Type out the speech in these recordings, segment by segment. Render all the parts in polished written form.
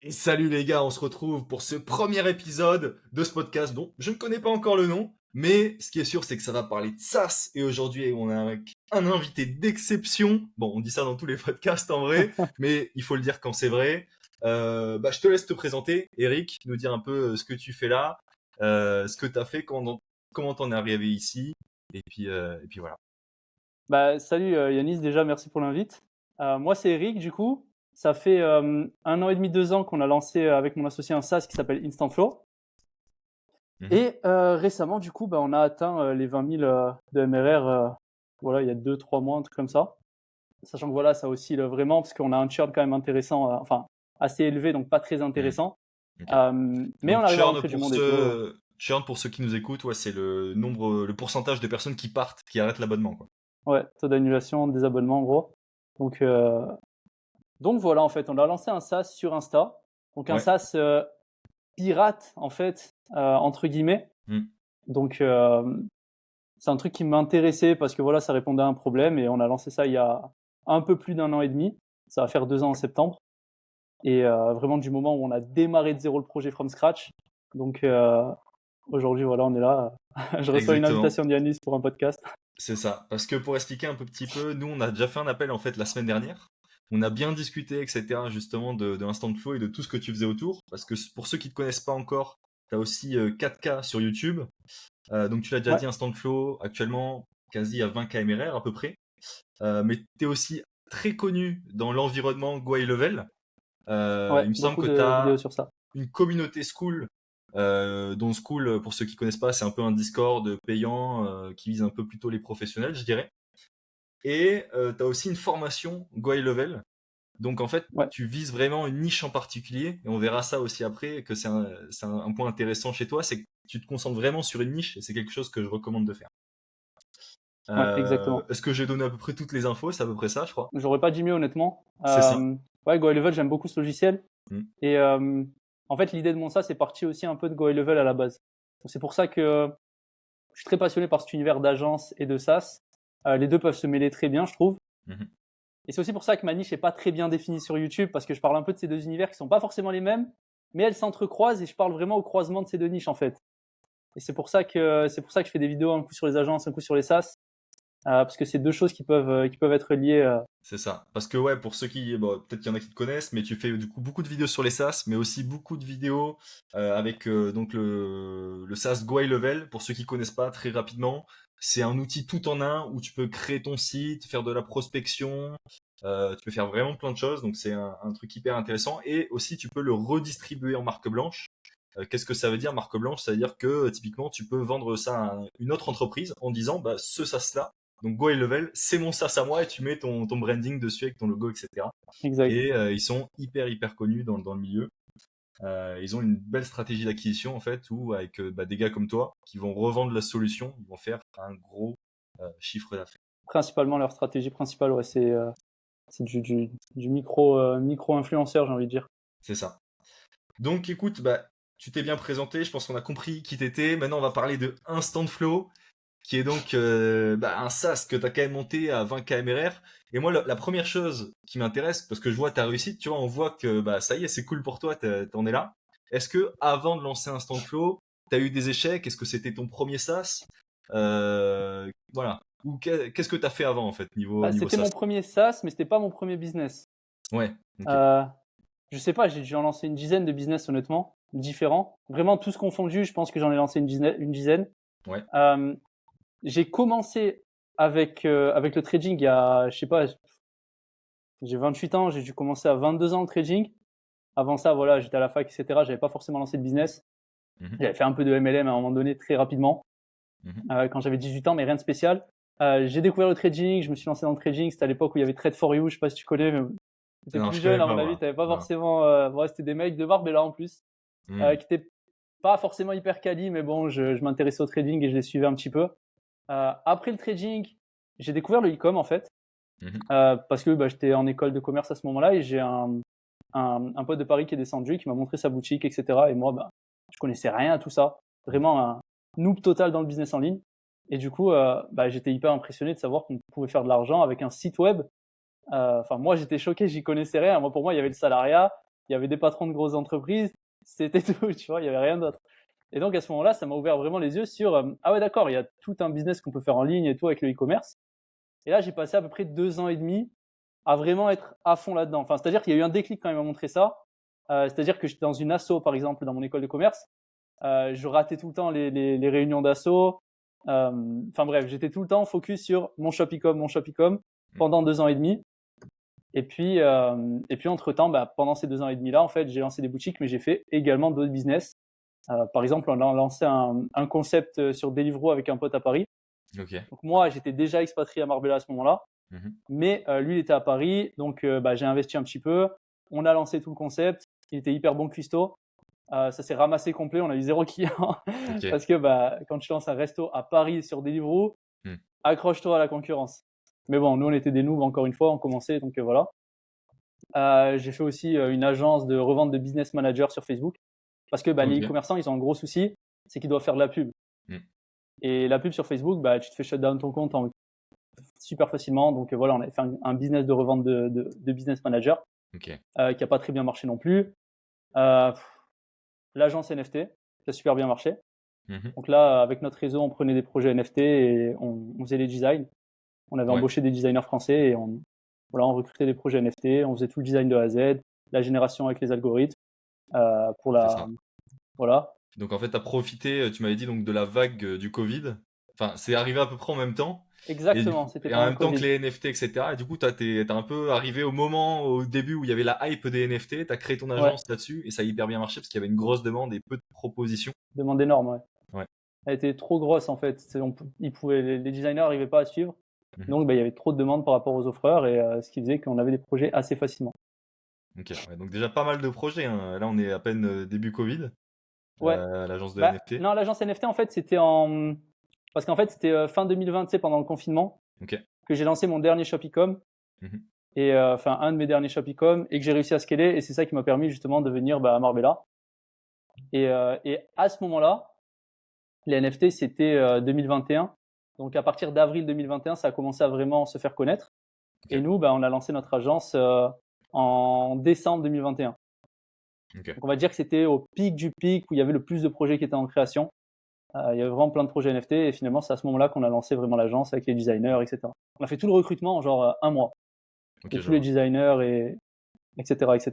Et salut les gars, on se retrouve pour ce premier épisode de ce podcast dont je ne connais pas encore le nom, mais ce qui est sûr c'est que ça va parler de SaaS et aujourd'hui on est avec un invité d'exception. Bon, on dit ça dans tous les podcasts en vrai, mais il faut le dire quand c'est vrai. Je te laisse te présenter, Eric, nous dire un peu ce que tu fais là, ce que tu as fait, comment t'en es arrivé ici, et puis voilà. Salut Yanis, déjà merci pour l'invite. Moi c'est Eric du coup. Ça fait 1 an et demi, 2 ans qu'on a lancé avec mon associé un SaaS qui s'appelle Instant Flow. Mhm. Et récemment du coup on a atteint les 20 000 de MRR voilà, il y a 2-3 mois, un truc comme ça. Sachant que voilà, ça oscille vraiment parce qu'on a un churn quand même intéressant, enfin assez élevé, donc pas très Mhm. intéressant. Ok. Mais on Donc arrive à rentrer du monde et tout. churn pour ceux qui nous écoutent, ouais, c'est le pourcentage de personnes qui partent, qui arrêtent l'abonnement, quoi. Ouais, taux d'annulation, désabonnement en gros. Donc, euh, donc voilà, en fait, on a lancé un SaaS sur Insta. Donc un Ouais. SaaS pirate en fait entre guillemets. Mm. Donc c'est un truc qui m'intéressait parce que voilà, ça répondait à un problème et on a lancé ça il y a un peu plus d'1 an et demi. Ça va faire 2 ans en septembre et vraiment du moment où on a démarré de zéro le projet from scratch. Donc aujourd'hui voilà, on est là. Je reçois une Exactement. invitation d'Yanis pour un podcast. C'est ça. Parce que pour expliquer un peu petit peu, nous on a déjà fait un appel en fait la semaine dernière. On a bien discuté, etc. justement de Instant Flow et de tout ce que tu faisais autour. Parce que pour ceux qui te connaissent pas encore, tu as aussi 4K sur YouTube. Donc tu l'as déjà Ouais, dit, Instant Flow, actuellement quasi à 20K MRR à peu près. Mais tu es aussi très connu dans l'environnement Go High Level. ouais, Il me semble beaucoup que tu de vidéos as sur ça. une communauté School, dont School, pour ceux qui connaissent pas, c'est un peu un Discord payant qui vise un peu plutôt les professionnels, je dirais. Et tu as aussi une formation Go High Level. Donc en fait, Ouais. tu vises vraiment une niche en particulier, et on verra ça aussi après, que c'est un point intéressant chez toi, c'est que tu te concentres vraiment sur une niche, et c'est quelque chose que je recommande de faire. Ouais, exactement. Est-ce que j'ai donné à peu près toutes les infos? C'est à peu près ça, je crois. J'aurais pas dit mieux honnêtement. C'est ça. Ouais, Go High Level, j'aime beaucoup ce logiciel. Mm. Et en fait, l'idée de mon SaaS c'est parti aussi un peu de Go High Level à la base. Donc, c'est pour ça que je suis très passionné par cet univers d'agence et de SaaS. Les deux peuvent se mêler très bien, je trouve. Mhm. Et c'est aussi pour ça que ma niche n'est pas très bien définie sur YouTube, parce que je parle un peu de ces deux univers qui sont pas forcément les mêmes, mais elles s'entrecroisent et je parle vraiment au croisement de ces deux niches en fait. Et c'est pour ça que je fais des vidéos un coup sur les agences, un coup sur les SaaS, parce que c'est deux choses qui peuvent être liées. C'est ça. Parce que ouais, pour ceux qui, bon, peut-être qu'il y en a qui te connaissent, mais tu fais du coup beaucoup de vidéos sur les SaaS, mais aussi beaucoup de vidéos avec donc le SaaS Go High Level. Pour ceux qui connaissent pas, très rapidement, c'est un outil tout en un où tu peux créer ton site, faire de la prospection, tu peux faire vraiment plein de choses. Donc c'est un truc hyper intéressant. Et aussi tu peux le redistribuer en marque blanche. Qu'est-ce que ça veut dire marque blanche? Ça veut dire que typiquement tu peux vendre ça à une autre entreprise en disant bah ce SaaS là, donc Go High Level, c'est mon SaaS à moi et tu mets ton branding dessus avec ton logo, etc. Exact. Et ils sont hyper connus dans le milieu. Ils ont une belle stratégie d'acquisition en fait, où avec des gars comme toi qui vont revendre la solution, ils vont faire un gros chiffre d'affaires. Principalement leur stratégie principale, ouais, c'est du micro influenceur, j'ai envie de dire. C'est ça. Donc écoute, tu t'es bien présenté, je pense qu'on a compris qui t'étais. Maintenant on va parler de Instant Flow, qui est donc un SaaS que tu as quand même monté à 20 kmr. Et moi, la première chose qui m'intéresse, parce que je vois ta réussite, tu vois, on voit que ça y est, c'est cool pour toi, t'en es là. Est-ce que avant de lancer Instant Flow, tu as eu des échecs? Est-ce que c'était ton premier SaaS? Voilà. Ou qu'est-ce que tu as fait avant, en fait, niveau C'était SaaS? mon premier SaaS, mais c'était pas mon premier business. Ouais, ok. Euh, je sais pas, j'ai dû en lancer une dizaine de business honnêtement, différents. Vraiment tous confondus, je pense que j'en ai lancé une dizaine. Ouais. Euh, j'ai commencé avec le trading il y a, je sais pas, j'ai 28 ans, j'ai dû commencer à 22 ans le trading. Avant ça, voilà, j'étais à la fac, etc. J'avais pas forcément lancé de business. Mhm, J'avais fait un peu de MLM à un moment donné, très rapidement, mhm. quand j'avais 18 ans, mais rien de spécial. J'ai découvert le trading, je me suis lancé dans le trading. C'était à l'époque où il y avait Trade for You, je sais pas si tu connais, mais t'étais Non, plus je jeune, connais à pas, mon avis, voilà. t'avais pas Voilà. forcément. Ouais, c'était des mecs de Barbella en plus, Hmm. qui étaient pas forcément hyper quali, mais bon, je m'intéressais au trading et je les suivais un petit peu. Après le trading, j'ai découvert le e-com en fait, Mhm. parce que j'étais en école de commerce à ce moment-là et j'ai un pote de Paris qui est descendu, qui m'a montré sa boutique, etc. Et moi, je connaissais rien à tout ça. Vraiment un noob total dans le business en ligne. Et du coup, j'étais hyper impressionné de savoir qu'on pouvait faire de l'argent avec un site web. Enfin, moi, j'étais choqué, j'y connaissais rien. Moi, pour moi, il y avait le salariat. il y avait des patrons de grosses entreprises, c'était tout, tu vois, il y avait rien d'autre. Et donc à ce moment-là, ça m'a ouvert vraiment les yeux sur ah ouais d'accord, il y a tout un business qu'on peut faire en ligne et tout avec le e-commerce. Et là, j'ai passé à peu près 2 ans et demi à vraiment être à fond là-dedans. Enfin, c'est-à-dire qu'il y a eu un déclic quand il m'a montré ça. C'est-à-dire que j'étais dans une asso, par exemple, dans mon école de commerce. Je ratais tout le temps les réunions d'asso. Enfin bref, j'étais tout le temps focus sur mon Shopicom pendant 2 ans et demi. Et puis entre-temps, pendant ces 2 ans et demi là, en fait, j'ai lancé des boutiques, mais j'ai fait également d'autres business. Par exemple, on a lancé un concept sur Deliveroo avec un pote à Paris. Ok. Donc moi, j'étais déjà expatrié à Marbella à ce moment-là, Mhm. mais lui, il était à Paris, donc j'ai investi un petit peu. On a lancé tout le concept. Il était hyper bon cuistot. Ça s'est ramassé complet. On a eu 0 client Ok. parce que quand tu lances un resto à Paris sur Deliveroo, Hmm. accroche-toi à la concurrence. Mais bon, nous, on était des noobs encore une fois, on commençait, donc voilà. J'ai fait aussi une agence de revente de business manager sur Facebook parce que les Ok. e-commerçants, ils ont un gros souci, c'est qu'ils doivent faire de la pub. Hmm. Et la pub sur Facebook, tu te fais shut down ton compte super facilement. Donc voilà, on avait fait un business de revente de business manager Ok. qui a pas très bien marché non plus. L'agence NFT, qui a super bien marché. Mhm. Donc là, avec notre réseau, on prenait des projets NFT et on faisait les designs. On avait Ouais. embauché des designers français et on recrutait des projets NFT. On faisait tout le design de A à Z, la génération avec les algorithmes pour C'est ça. voilà. Donc en fait, tu as profité, tu m'avais dit donc de la vague du Covid. Enfin, c'est arrivé à peu près en même temps. Et, Exactement, c'était et en pendant le même temps que Covid. les NFT, etc. Et du coup, t'es un peu arrivé au début où il y avait la hype des NFT. Tu as créé ton Ouais, agence là-dessus et ça a hyper bien marché parce qu'il y avait une grosse demande et peu de propositions. demande énorme. Ouais. Ouais. Elle était trop grosse en fait. Les designers n'arrivaient pas à suivre. Mhm. Donc il y avait trop de demandes par rapport aux offreurs et ce qui faisait qu'on avait des projets assez facilement. Ok. Ouais, donc déjà pas mal de projets, hein. Là, on est à peine début Covid, Ouais. l'agence de NFT. Non, l'agence NFT, en fait, parce qu'en fait, c'était fin 2020, tu sais, pendant le confinement, Ok. que j'ai lancé mon dernier Shopicom, Mhm. et enfin, un de mes derniers Shopicom, et que j'ai réussi à scaler, et c'est ça qui m'a permis justement de venir à Marbella. Et à ce moment-là, les NFT, c'était 2021. Donc, à partir d'avril 2021, ça a commencé à vraiment se faire connaître. Et Ok. nous, on a lancé notre agence en décembre 2021. Ok. Donc, on va dire que c'était au pic du pic où il y avait le plus de projets qui étaient en création. Il y avait vraiment plein de projets NFT et finalement, c'est à ce moment-là qu'on a lancé vraiment l'agence avec les designers, etc. On a fait tout le recrutement en genre un mois de Ok, je tous les vois. designers et etc. etc.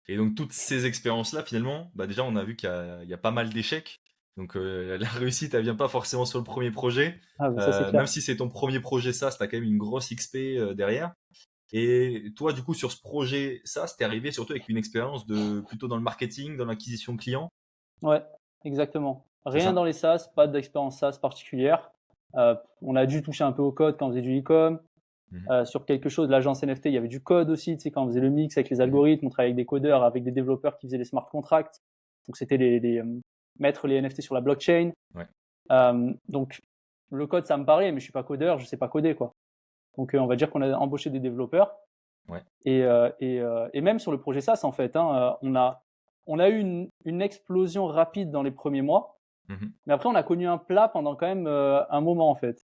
Et donc toutes ces expériences-là, finalement, déjà on a vu qu'il y a pas mal d'échecs. Donc la réussite, elle vient pas forcément sur le premier projet. Ah, mais ça c'est Même clair. si c'est ton premier projet SaaS, tu as quand même une grosse XP derrière. Et toi, du coup, sur ce projet SaaS, t'es arrivé surtout avec une expérience plutôt dans le marketing, dans l'acquisition client, Ouais, exactement. c'est Rien ça? dans les SaaS, pas d'expérience SaaS particulière. On a dû toucher un peu au code quand on faisait du e-com. Mhm. Sur quelque chose, l'agence NFT, il y avait du code aussi, tu sais, quand on faisait le mix avec les Mhm. algorithmes, on travaillait avec des codeurs, avec des développeurs qui faisaient les smart contracts. Donc c'était mettre les NFT sur la blockchain. Ouais. Donc le code, ça me paraît, mais je suis pas codeur, je sais pas coder, quoi. Donc on va dire qu'on a embauché des développeurs Ouais. et même sur le projet SaaS en fait, hein, on a eu une explosion rapide dans les premiers mois, Mhm. mais après on a connu un plat pendant quand même un moment en fait.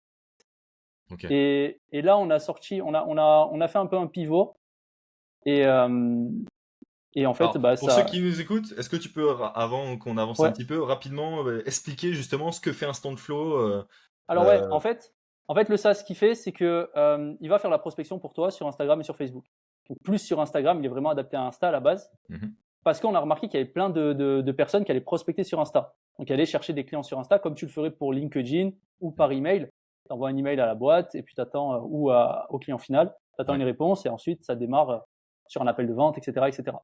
Ok. Et là on a fait un peu un pivot et euh, et en fait Alors, pour ceux ça qui nous écoutent, est-ce que tu peux, avant qu'on avance un ouais. petit peu, rapidement expliquer justement ce que fait un stand flow Alors ouais, euh, en fait le SaaS ce qu'il fait c'est que il va faire la prospection pour toi sur Instagram et sur Facebook. Donc plus sur Instagram, il est vraiment adapté à Insta à la base. mhm. Parce qu'on a remarqué qu'il y avait plein de personnes qui allaient prospecter sur Insta. Donc, aller chercher des clients sur Insta, comme tu le ferais pour LinkedIn ou par email. Tu envoies un email à la boîte et puis tu attends, au client final, tu attends Ouais. une réponse et ensuite ça démarre sur un appel de vente, etc. etc.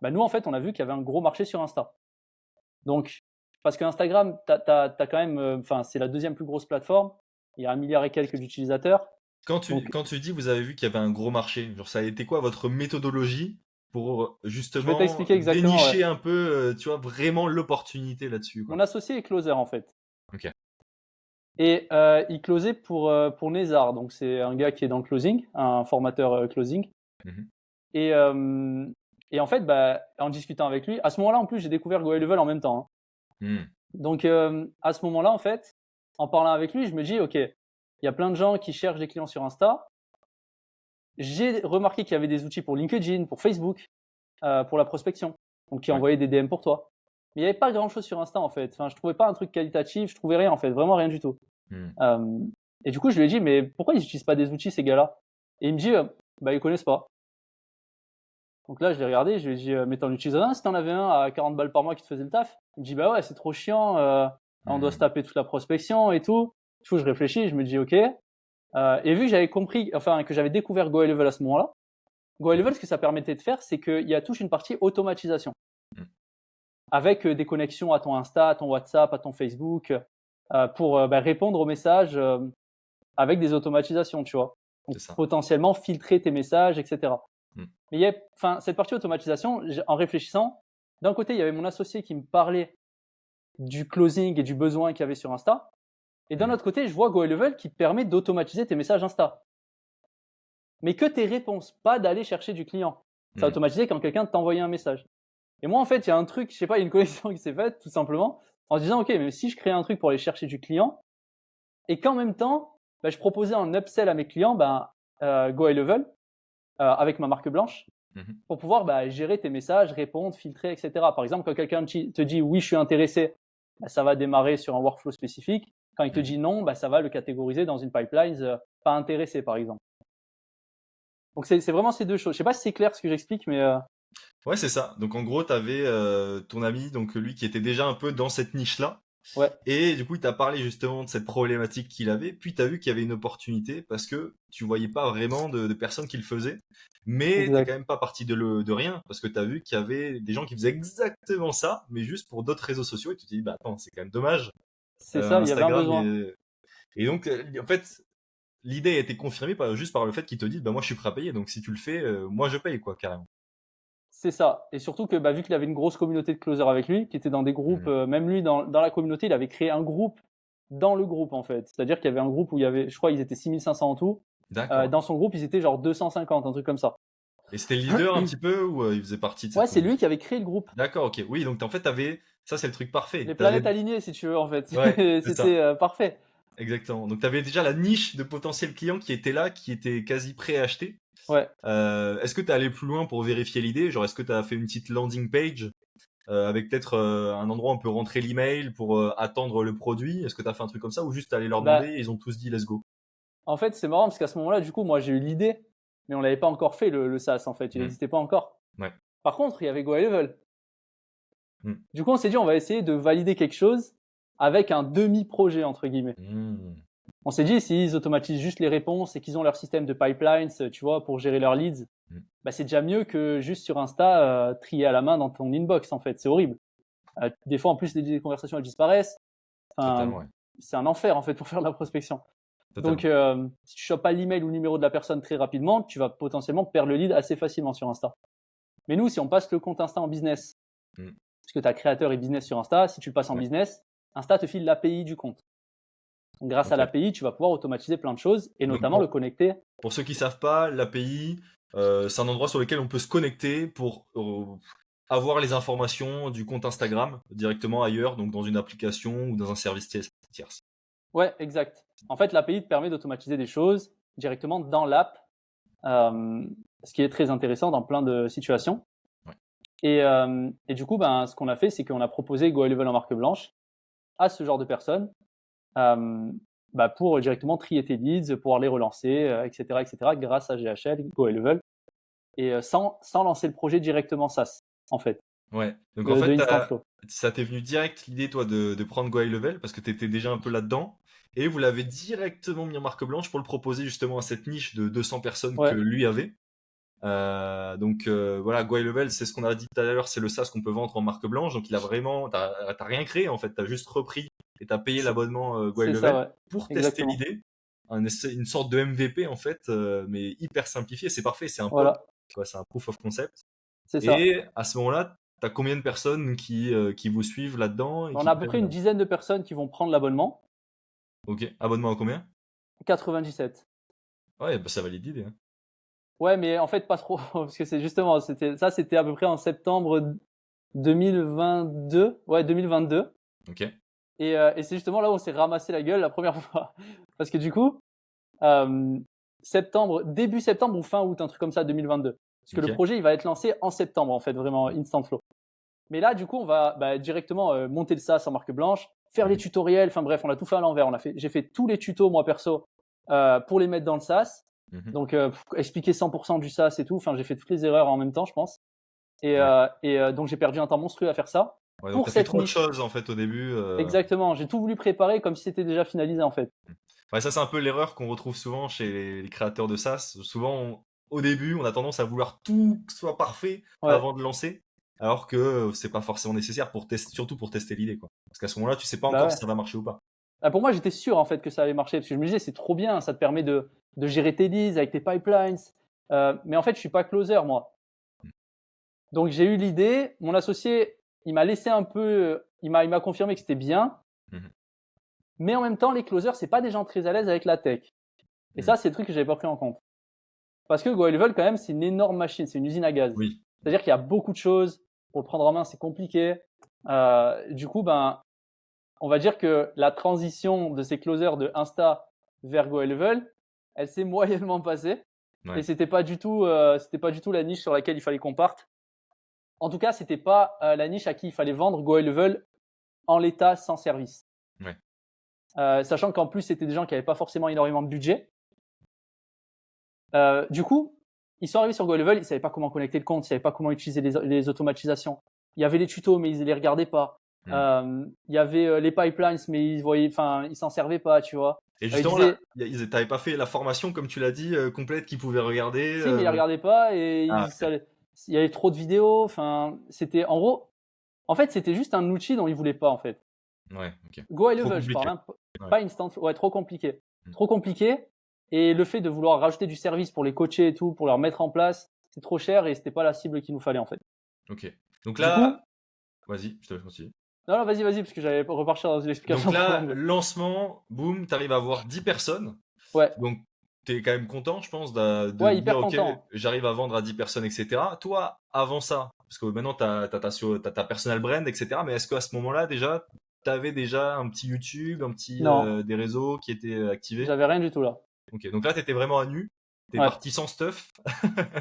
Nous, en fait, on a vu qu'il y avait un gros marché sur Insta. Donc, parce que Instagram, t'as quand même, enfin, c'est la deuxième plus grosse plateforme. Il y a 1 milliard et quelques d'utilisateurs. Donc, Quand tu dis vous avez vu qu'il y avait un gros marché, genre ça a été quoi votre méthodologie pour je vais justement t'expliquer exactement. Ouais. dénicher un peu, tu vois, vraiment l'opportunité là-dessus, quoi. Mon associé est closer en fait. Ok. Et il closait pour Nezar, donc c'est un gars qui est dans le closing, un formateur closing. Mhm. Et, et en fait, en discutant avec lui, à ce moment-là, en plus, j'ai découvert Go High Level en même temps, hein. Mhm. Donc à ce moment-là, en fait, en parlant avec lui, je me dis, ok, il y a plein de gens qui cherchent des clients sur Insta. J'ai remarqué qu'il y avait des outils pour LinkedIn, pour Facebook. pour la prospection, donc qui Ouais. envoyait des DM pour toi. Mais il n'y avait pas grand-chose sur Insta en fait. Enfin, je trouvais pas un truc qualitatif, je trouvais rien en fait, vraiment rien du tout. Hmm. Et du coup, je lui ai dit, mais pourquoi ils n'utilisent pas des outils ces gars-là? Et il me dit, bah ils connaissent pas. Donc là, je l'ai regardé, je lui ai dit, mais t'en utiliserais un si t'en avais un à 40 balles par mois qui te faisait le taf? Il me dit, bah ouais, c'est trop chiant, on doit se Hmm. taper toute la prospection et tout. Du coup, je réfléchis, je me dis, ok. Et vu que j'avais compris, enfin, que j'avais découvert GoHighLevel à ce moment-là, GoHighLevel, ce que ça permettait de faire, c'est qu'il y a toute une partie automatisation. Hmm. Avec des connexions à ton Insta, à ton WhatsApp, à ton Facebook, pour répondre aux messages avec des automatisations, tu vois. Donc, C'est ça. potentiellement filtrer tes messages, etc. Hmm. Mais il y a, enfin, cette partie automatisation, en réfléchissant, d'un côté, il y avait mon associé qui me parlait du closing et du besoin qu'il y avait sur Insta. Et d'un Hmm. autre côté, je vois GoHighLevel qui te permet d'automatiser tes messages Insta. Mais que tes réponses, pas d'aller chercher du client. Ça Hmm. automatisé quand quelqu'un t'envoyait un message. Et moi, en fait, il y a un truc, je sais pas, il y a une connexion qui s'est faite, tout simplement, en se disant, OK, mais si je crée un truc pour aller chercher du client, et qu'en même temps, je proposais un upsell à mes clients, GoHighLevel, avec ma marque blanche, Mhm. pour pouvoir gérer tes messages, répondre, filtrer, etc. Par exemple, quand quelqu'un te dit oui, je suis intéressé, ça va démarrer sur un workflow spécifique. Quand il te Mhm. dit non, ça va le catégoriser dans une pipeline pas intéressé, par exemple. Donc c'est vraiment ces deux choses. Je sais pas si c'est clair ce que j'explique, mais Ouais, c'est ça. Donc en gros, tu avais ton ami, donc lui qui était déjà un peu dans cette niche-là. ouais, Et du coup, il t'a parlé justement de cette problématique qu'il avait. Puis tu as vu qu'il y avait une opportunité parce que tu voyais pas vraiment de personnes qui le faisaient. Mais t'es quand exact. même pas parti de rien parce que tu as vu qu'il y avait des gens qui faisaient exactement ça, mais juste pour d'autres réseaux sociaux. Et tu te dis, bah attends, c'est quand même dommage. C'est ça, il y avait un Instagram, besoin. et donc en fait, l'idée a été confirmée juste par le fait qu'ils te disent, bah moi je suis prêt à payer. Donc si tu le fais, moi je paye quoi, carrément. C'est ça. Et surtout que vu qu'il avait une grosse communauté de closers avec lui, qui était dans des groupes, Hmm. même lui dans la communauté, il avait créé un groupe dans le groupe en fait. C'est-à-dire qu'il y avait un groupe où il y avait, je crois, ils étaient 6500 en tout. D'accord. Dans son groupe, ils étaient genre 250, un truc comme ça. Et c'était le leader un petit peu ou il faisait partie de cette Ouais, c'est communauté? lui qui avait créé le groupe. D'accord, ok. Oui, donc en fait, t'avais. Ça, c'est le truc parfait. Les T'avais. planètes alignées, si tu veux, en fait. Ouais, c'est ça. C'était parfait. Exactement. Donc t'avais déjà la niche de potentiels clients qui était là, qui était quasi prêt à acheter. Ouais. Est-ce que t'es allé plus loin pour vérifier l'idée? Genre, est-ce que t'as fait une petite landing page avec peut-être un endroit où on peut rentrer l'email pour attendre le produit? Est-ce que t'as fait un truc comme ça ou juste t'es allé leur demander Bah, et ils ont tous dit let's go? en fait, c'est marrant parce qu'à ce moment-là, du coup, moi, j'ai eu l'idée, mais on l'avait pas encore fait, le SaaS, en fait. Il Hmm. n'existait pas encore. Ouais. Par contre, il y avait GoHighLevel. Hmm. Du coup, on s'est dit, on va essayer de valider quelque chose avec un demi-projet, entre guillemets. Hmm. On s'est dit, s'ils automatisent juste les réponses et qu'ils ont leur système de pipelines, tu vois, pour gérer leurs leads, Hmm. c'est déjà mieux que juste sur Insta, trier à la main dans ton inbox, en fait. C'est horrible. Des fois, en plus, les conversations, elles disparaissent. Enfin, Totalement, ouais. c'est un enfer, en fait, pour faire de la prospection. Donc, Totalement. si tu chopes pas l'email ou le numéro de la personne très rapidement, tu vas potentiellement perdre le lead assez facilement sur Insta. Mais nous, si on passe le compte Insta en business, Hmm. puisque tu as créateur et business sur Insta, si tu le passes en Ouais. business, Insta te file l'API du compte. Donc, grâce à Ok. l'API, tu vas pouvoir automatiser plein de choses et Donc notamment le connecter. pour ceux qui savent pas, l'API, c'est un endroit sur lequel on peut se connecter pour avoir les informations du compte Instagram directement ailleurs, donc dans une application ou dans un service tierce. Ouais, exact. En fait, l'API te permet d'automatiser des choses directement dans l'app, euh, ce qui est très intéressant dans plein de situations. Ouais. Et du coup, ce qu'on a fait, c'est qu'on a proposé GoHighLevel en marque blanche à ce genre de personnes euh, pour directement trier tes leads, pouvoir les relancer, etc., grâce à GHL, GoHighLevel, et sans lancer le projet directement SaaS, en fait, Ouais. Donc en de fait, Instant Flow. ça t'est venu direct l'idée, toi, de prendre Go High Level parce que t'étais déjà un peu là-dedans. Et vous l'avez directement mis en marque blanche pour le proposer justement à cette niche de 200 personnes que Ouais, lui avait. Voilà, Go High Level, c'est ce qu'on a dit tout à l'heure, c'est le SaaS qu'on peut vendre en marque blanche. Donc il a vraiment, t'as rien créé en fait, t'as juste repris et t'as payé c'est l'abonnement Go High c'est ça, Level ouais, pour tester exactement. l'idée. Une sorte de MVP en fait, mais hyper simplifié. C'est parfait, c'est un POC, Voilà, quoi, c'est un proof of concept. c'est ça. Et à ce moment-là, t'as combien de personnes qui vous suivent là-dedans et On qui a à peu près prennent. une dizaine de personnes qui vont prendre l'abonnement, Ok, abonnement à combien? 97. Ouais, bah ça valide l'idée, hein. Ouais, mais en fait, pas trop, parce que c'est justement, c'était à peu près en septembre 2022. Ouais, 2022. Ok. Et c'est justement là où on s'est ramassé la gueule la première fois. Parce que du coup, euh, début septembre ou fin août, un truc comme ça, 2022. Parce que le Ok. projet, il va être lancé en septembre, en fait, vraiment Instant Flow. Mais là, du coup, on va directement monter le SaaS en marque blanche, faire les tutoriels. Enfin bref, on a tout fait à l'envers. J'ai fait tous les tutos, moi perso, pour les mettre dans le SaaS. Mhm. Donc, expliquer 100% du SaaS et tout. Enfin, j'ai fait toutes les erreurs en même temps, je pense. Ouais. Donc, j'ai perdu un temps monstrueux à faire ça. Ouais, donc Pour t'as fait cette trop de niche, choses en fait au début. exactement. J'ai tout voulu préparer comme si c'était déjà finalisé, en fait. Ouais, ça c'est un peu l'erreur qu'on retrouve souvent chez les créateurs de SaaS. Souvent, au début, on a tendance à vouloir tout que soit parfait Ouais. avant de lancer, alors que c'est pas forcément nécessaire pour tester, surtout pour tester l'idée, quoi. Parce qu'à ce moment-là, tu sais pas Bah encore ouais. si ça va marcher ou pas. Pour moi, j'étais sûr, en fait, que ça allait marcher. Parce que je me disais, c'est trop bien. Ça te permet de gérer tes leads avec tes pipelines. Mais en fait, je suis pas closer, moi. Donc j'ai eu l'idée, mon associé, il m'a laissé un peu, il m'a confirmé que c'était bien, Mhm. mais en même temps, les closers, c'est pas des gens très à l'aise avec la tech. Et Mhm. ça, c'est le truc que j'avais pas pris en compte. Parce que GoElevel, quand même, c'est une énorme machine, c'est une usine à gaz. Oui. C'est-à-dire qu'il y a beaucoup de choses. Pour le prendre en main, c'est compliqué. Du coup, on va dire que la transition de ces closers de Insta vers GoElevel, elle s'est moyennement passée. Et Ouais. c'était pas du tout la niche sur laquelle il fallait qu'on parte. En tout cas, c'était pas la niche à qui il fallait vendre GoElevel en l'état sans service. Ouais. Sachant qu'en plus, c'était des gens qui n'avaient pas forcément énormément de budget. Du coup, ils sont arrivés sur GoElevel, ils ne savaient pas comment connecter le compte, ils ne savaient pas comment utiliser les automatisations. Il y avait les tutos, mais ils ne les regardaient pas. Mhm. Il y avait les pipelines, mais ils s'en servaient pas, tu vois. Et Ils justement là, disaient, ils t'avaient pas fait la formation comme tu l'as dit complète qu'ils pouvaient regarder. si, mais ils les regardaient pas et Ah, ok. il y avait trop de vidéos. Enfin, c'était, en gros, en fait, c'était juste un outil dont ils voulaient pas, en fait. Ouais, ok. Go high Trop level, je compliqué. parle, hein, Ouais. pas instant, ouais, trop compliqué. Mm. Trop compliqué. Et le fait de vouloir rajouter du service pour les coacher et tout, pour leur mettre en place, c'est trop cher et c'était pas la cible qu'il nous fallait en fait. Ok. Donc Du coup, là, vas-y, je te laisse continuer. non, non, vas-y, parce que j'allais repartir dans une Donc explication trop là, longue. lancement, boum, t'arrives à avoir 10 personnes. Ouais, Donc, tu es quand même content, je pense, de ouais, dire, hyper OK, content. j'arrive à vendre à 10 personnes, etc. Toi, avant ça, parce que maintenant, tu as, ta personal brand, etc. Mais est-ce qu'à ce moment-là, déjà, tu avais déjà un petit YouTube, Non, des réseaux qui étaient activés? j'avais rien du tout là. Ok, donc là, tu étais vraiment à nu. Tu es Ouais, parti sans stuff.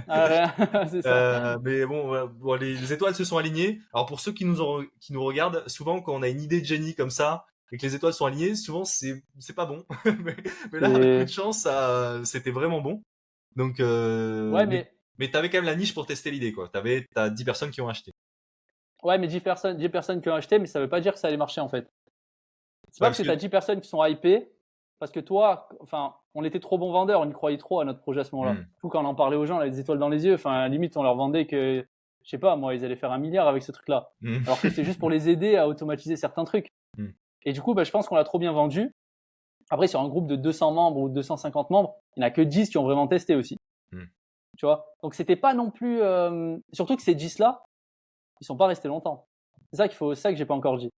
rien, c'est ça. Mais bon, bon, les étoiles se sont alignées. Alors pour ceux qui nous regardent, souvent quand on a une idée de génie comme ça et que les étoiles sont alignées, souvent c'est pas bon. mais, mais là, avec coup de C'est, chance, c'était vraiment bon. Donc, ouais, mais t'avais quand même la niche pour tester l'idée, quoi. T'as 10 personnes qui ont acheté. ouais, mais 10 personnes qui ont acheté, mais ça veut pas dire que ça allait marcher en fait. C'est Ouais, pas parce parce que que, tu as 10 personnes qui sont hypées, parce que toi, enfin, on était trop bons vendeurs, on y croyait trop à notre projet à ce moment-là. hmm, Du coup, quand on en parlait aux gens, on avait des étoiles dans les yeux. Enfin, limite, on leur vendait que, je sais pas, moi, ils allaient faire 1 milliard avec ce truc-là. hmm, Alors que c'était juste pour les aider à automatiser certains trucs. hmm, Et du coup, je pense qu'on l'a trop bien vendu. Après, sur un groupe de 200 membres ou 250 membres, il n'y en a que 10 qui ont vraiment testé aussi. hmm. Tu vois? Donc, c'était pas non plus, surtout que ces 10-là, ils sont pas restés longtemps. C'est ça que j'ai pas encore dit.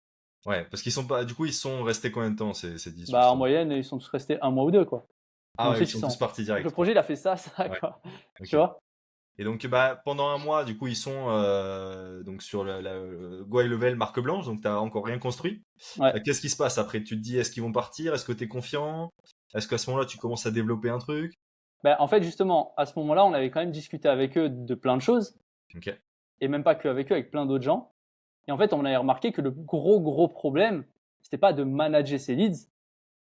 Ouais, parce qu'ils sont pas, du coup, ils sont restés combien de temps, ces 10, En justement? moyenne, ils sont tous restés 1 mois ou 2, quoi. Et Ah ouais, ils ensuite, ils sont tous sont. partis Donc le direct, quoi. projet, il a fait ça, Ouais, quoi. Tu ok. vois? Et donc, bah, pendant un mois, du coup, ils sont donc sur Go High Level marque blanche, donc t'as encore rien construit. Ouais. Qu'est-ce qui se passe après? Tu te dis, est-ce qu'ils vont partir? Est-ce que tu es confiant? Est-ce qu'à ce moment-là, tu commences à développer un truc? En fait, justement, à ce moment-là, on avait quand même discuté avec eux de plein de choses, Ok. et même pas qu'avec eux, avec plein d'autres gens. Et en fait, on avait remarqué que le gros problème, c'était pas de manager ces leads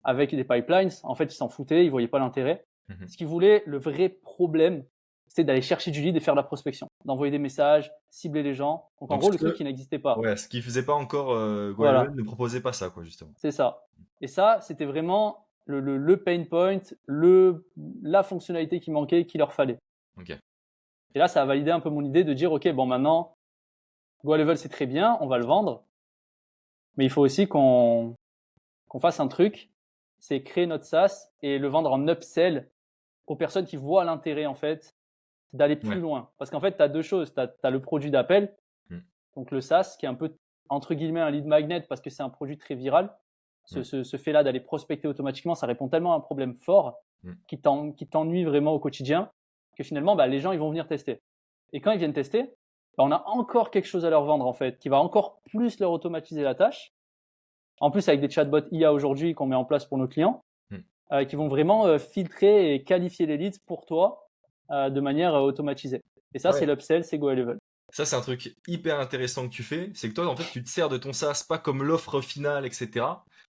avec des pipelines. En fait, ils s'en foutaient, ils voyaient pas l'intérêt. Mhm. Ce qu'ils voulaient, le vrai problème, c'était d'aller chercher du lead et faire de la prospection, d'envoyer des messages, cibler les gens. Donc, en Donc, gros, le truc qui n'existait pas. ouais, ce qui faisait pas encore Go High Level Voilà, ne proposait pas ça, quoi, justement. c'est ça. Et ça, c'était vraiment le pain point, la fonctionnalité qui manquait, qu'il leur fallait. Ok. Et là, ça a validé un peu mon idée de dire, OK, bon, maintenant, Go Level, c'est très bien, on va le vendre, mais il faut aussi qu'on fasse un truc, c'est créer notre SaaS et le vendre en upsell aux personnes qui voient l'intérêt, en fait, d'aller plus Ouais. loin. Parce qu'en fait, tu as deux choses. Tu as le produit d'appel, Mm. donc le SaaS, qui est un peu, entre guillemets, un lead magnet parce que c'est un produit très viral. Mm. Ce fait-là d'aller prospecter automatiquement, ça répond tellement à un problème fort Mm. qui t'ennuie vraiment au quotidien que finalement, les gens, ils vont venir tester. Et quand ils viennent tester, on a encore quelque chose à leur vendre, en fait, qui va encore plus leur automatiser la tâche. En plus, avec des chatbots IA aujourd'hui qu'on met en place pour nos clients, Mm. qui vont vraiment filtrer et qualifier les leads pour toi de manière automatisée. Et ça, c'est Ouais. l'upsell, c'est Go High Level. Ça, c'est un truc hyper intéressant que tu fais. C'est que toi, en fait, tu te sers de ton SaaS pas comme l'offre finale, etc.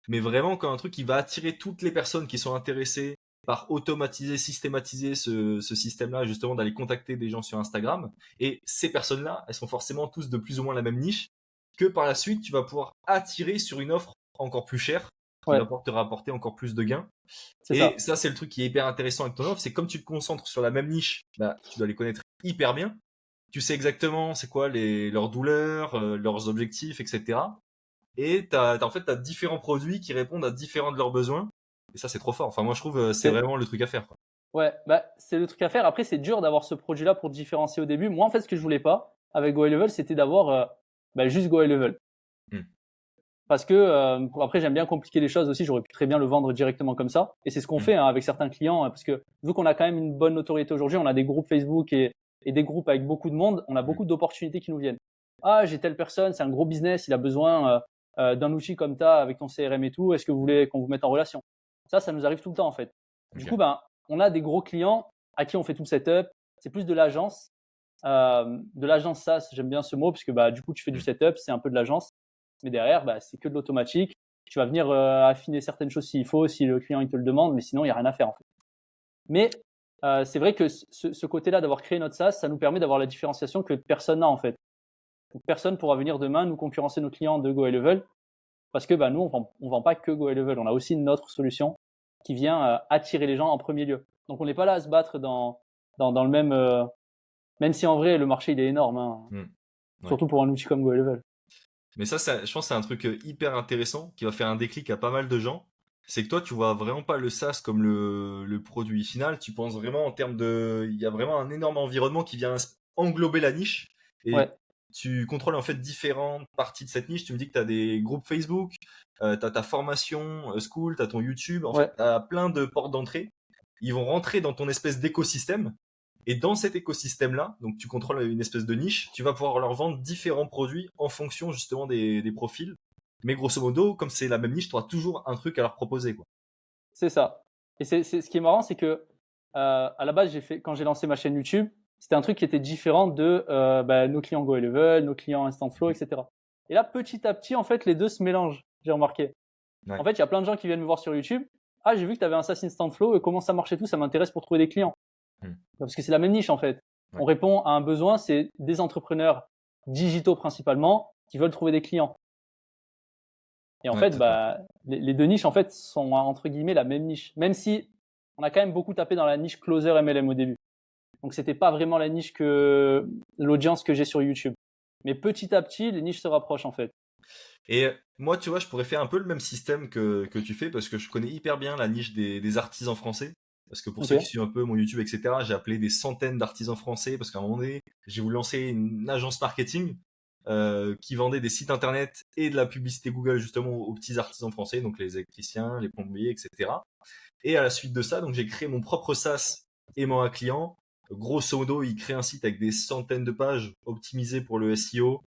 Mais vraiment comme un truc qui va attirer toutes les personnes qui sont intéressées par automatiser, systématiser ce système-là, justement, d'aller contacter des gens sur Instagram. Et ces personnes-là, elles sont forcément tous de plus ou moins la même niche, que par la suite, tu vas pouvoir attirer sur une offre encore plus chère, qui va Ouais, pouvoir te rapporter encore plus de gains. c'est Et ça. ça, c'est le truc qui est hyper intéressant avec ton offre, c'est comme tu te concentres sur la même niche, bah, tu dois les connaître hyper bien. Tu sais exactement c'est quoi leurs douleurs, leurs objectifs, etc. Et en fait, t'as différents produits qui répondent à différents de leurs besoins. Et ça, c'est trop fort. Enfin, moi, je trouve c'est C'est vraiment le truc à faire, quoi. Ouais, bah, c'est le truc à faire. Après, c'est dur d'avoir ce produit-là pour différencier au début. Moi, en fait, ce que je voulais pas avec Go High Level, c'était d'avoir bah, juste Go High Level. Hmm. Parce que après, j'aime bien compliquer les choses aussi. J'aurais pu très bien le vendre directement comme ça. Et c'est ce qu'on Hmm. fait hein, avec certains clients. Parce que vu qu'on a quand même une bonne notoriété aujourd'hui, on a des groupes Facebook et des groupes avec beaucoup de monde, on a Hmm. beaucoup d'opportunités qui nous viennent. Ah, j'ai telle personne, c'est un gros business, il a besoin d'un outil comme ça avec ton CRM et tout. Est-ce que vous voulez qu'on vous mette en relation? Ça nous arrive tout le temps en fait. Du Ok. coup, ben, on a des gros clients à qui on fait tout le setup. C'est plus de l'agence SaaS. J'aime bien ce mot parce que bah, du coup, tu fais du Hmm. setup, c'est un peu de l'agence. Mais derrière, bah, c'est que de l'automatique. Tu vas venir affiner certaines choses s'il faut, si le client il te le demande, mais sinon, il n'y a rien à faire en fait. Mais c'est vrai que ce côté-là d'avoir créé notre SaaS, ça nous permet d'avoir la différenciation que personne n'a en fait. Donc, personne pourra venir demain nous concurrencer nos clients de Go High Level parce que bah, nous, on vend pas que Go High Level. On a aussi une autre solution qui vient attirer les gens en premier lieu. Donc, on n'est pas là à se battre dans le même. Même si en vrai, le marché il est énorme, hein, Hmm. Ouais. surtout pour un outil comme Go High Level. Mais ça, je pense que c'est un truc hyper intéressant qui va faire un déclic à pas mal de gens. C'est que toi, tu vois vraiment pas le SaaS comme le produit final. Tu penses vraiment en termes de. Il y a vraiment un énorme environnement qui vient englober la niche. Et Ouais, tu contrôles en fait différentes parties de cette niche. Tu me dis que tu as des groupes Facebook, tu as ta formation school, tu as ton YouTube. En fait, ouais. tu as plein de portes d'entrée. Ils vont rentrer dans ton espèce d'écosystème. Et dans cet écosystème-là, donc tu contrôles une espèce de niche, tu vas pouvoir leur vendre différents produits en fonction justement des profils. Mais grosso modo, comme c'est la même niche, tu auras toujours un truc à leur proposer, quoi. C'est ça. Et ce qui est marrant, c'est que à la base, quand j'ai lancé ma chaîne YouTube, c'était un truc qui était différent de bah, nos clients Go High Level, nos clients Instant Flow, etc. Et là, petit à petit, en fait, les deux se mélangent. J'ai remarqué. En Ouais. fait, il y a plein de gens qui viennent me voir sur YouTube. Ah, j'ai vu que tu avais un SaaS Instant Flow et comment ça marche et tout, ça m'intéresse pour trouver des clients. Hmm. Parce que c'est la même niche en fait. Ouais. On répond à un besoin, c'est des entrepreneurs digitaux principalement qui veulent trouver des clients. Et en Ouais, fait, c'est ça. bah, les deux niches en fait sont entre guillemets la même niche, même si on a quand même beaucoup tapé dans la niche closer MLM au début. Donc c'était pas vraiment la niche que l'audience que j'ai sur YouTube. Mais petit à petit, les niches se rapprochent en fait. Et moi, tu vois, je pourrais faire un peu le même système que tu fais parce que je connais hyper bien la niche des artisans français. Parce que pour Ok. ceux qui suivent un peu mon YouTube, etc., j'ai appelé des centaines d'artisans français parce qu'à un moment donné, j'ai voulu lancer une agence marketing qui vendait des sites internet et de la publicité Google justement aux petits artisans français, donc les électriciens, les plombiers, etc. Et à la suite de ça, donc j'ai créé mon propre SaaS aimant un client. Grosso modo, il crée un site avec des centaines de pages optimisées pour le SEO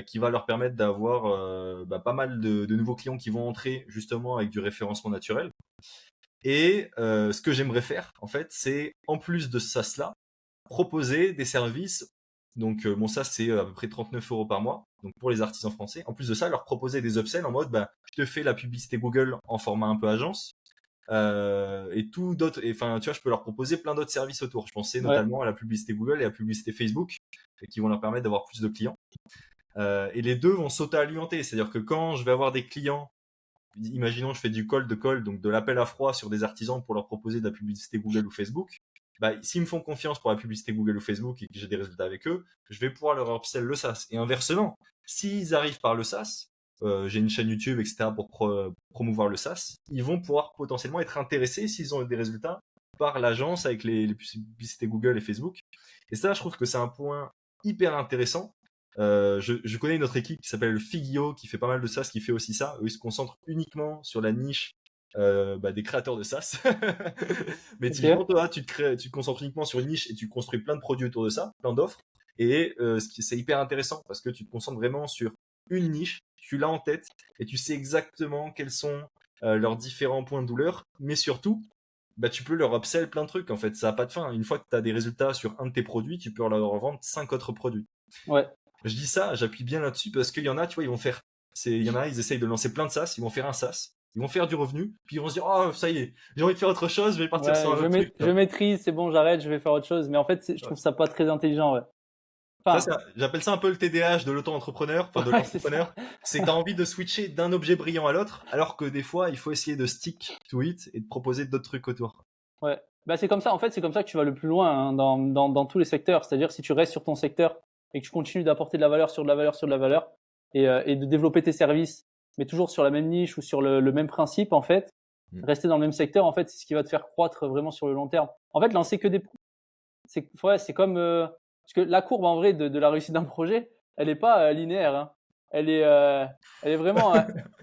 qui va leur permettre d'avoir pas mal de nouveaux clients qui vont entrer justement avec du référencement naturel. Et ce que j'aimerais faire, en fait, c'est en plus de ce SaaS-là, proposer des services. Donc mon SaaS, c'est à peu près 39 € par mois. Donc pour les artisans français. En plus de ça, leur proposer des upsells en mode, bah, je te fais la publicité Google en format un peu agence et tout d'autres. Enfin, tu vois, je peux leur proposer plein d'autres services autour. Je pensais Ouais. notamment à la publicité Google et à la publicité Facebook, qui vont leur permettre d'avoir plus de clients. Et les deux vont s'auto-alimenter. C'est-à-dire que quand je vais avoir des clients, imaginons je fais du cold de call, donc de l'appel à froid sur des artisans pour leur proposer de la publicité Google ou Facebook, bah, s'ils me font confiance pour la publicité Google ou Facebook et que j'ai des résultats avec eux, je vais pouvoir leur upsell le SaaS. Et inversement, s'ils arrivent par le SaaS, j'ai une chaîne YouTube, etc. pour promouvoir le SaaS, ils vont pouvoir potentiellement être intéressés s'ils ont des résultats par l'agence avec les publicités Google et Facebook. Et ça, je trouve que c'est un point hyper intéressant. Je connais une autre équipe qui s'appelle Figio, qui fait pas mal de SaaS, qui fait aussi ça. Eux, ils se concentrent uniquement sur la niche des créateurs de SaaS. Mais typiquement, Ok. toi, tu te concentres uniquement sur une niche et tu construis plein de produits autour de ça, plein d'offres. Et c'est hyper intéressant parce que tu te concentres vraiment sur une niche, tu l'as en tête et tu sais exactement quels sont leurs différents points de douleur. Mais surtout, bah, tu peux leur upsell plein de trucs, en fait. Ça n'a pas de fin. Une fois que tu as des résultats sur un de tes produits, tu peux leur revendre 5 autres produits. Ouais, Je dis ça, j'appuie bien là-dessus parce qu'il y en a, tu vois, il y en a, ils essayent de lancer plein de SaaS, ils vont faire un SaaS, ils vont faire du revenu, puis ils vont se dire, oh, ça y est, j'ai envie de faire autre chose, je vais partir sur ouais, un autre truc. je maîtrise, c'est bon, j'arrête, je vais faire autre chose. Mais en fait, je Ouais. trouve ça pas très intelligent, ouais. Ça, Enfin, j'appelle ça un peu le TDAH de l'auto-entrepreneur, enfin de ouais, c'est ça. l'entrepreneur. C'est que tu as envie de switcher d'un objet brillant à l'autre, alors que des fois, il faut essayer de stick to it et de proposer d'autres trucs autour. Ouais. Bah, c'est comme ça, en fait, c'est comme ça que tu vas le plus loin hein, dans tous les secteurs. C'est-à-dire, si tu restes sur ton secteur et que tu continues d'apporter de la valeur sur de la valeur sur de la valeur et de développer tes services, mais toujours sur la même niche ou sur le même principe, en fait, Mm. rester dans le même secteur, en fait, c'est ce qui va te faire croître vraiment sur le long terme. En fait, lancer que c'est comme, parce que la courbe, en vrai, de la réussite d'un projet, elle est pas linéaire, hein. Elle est, euh, elle est vraiment,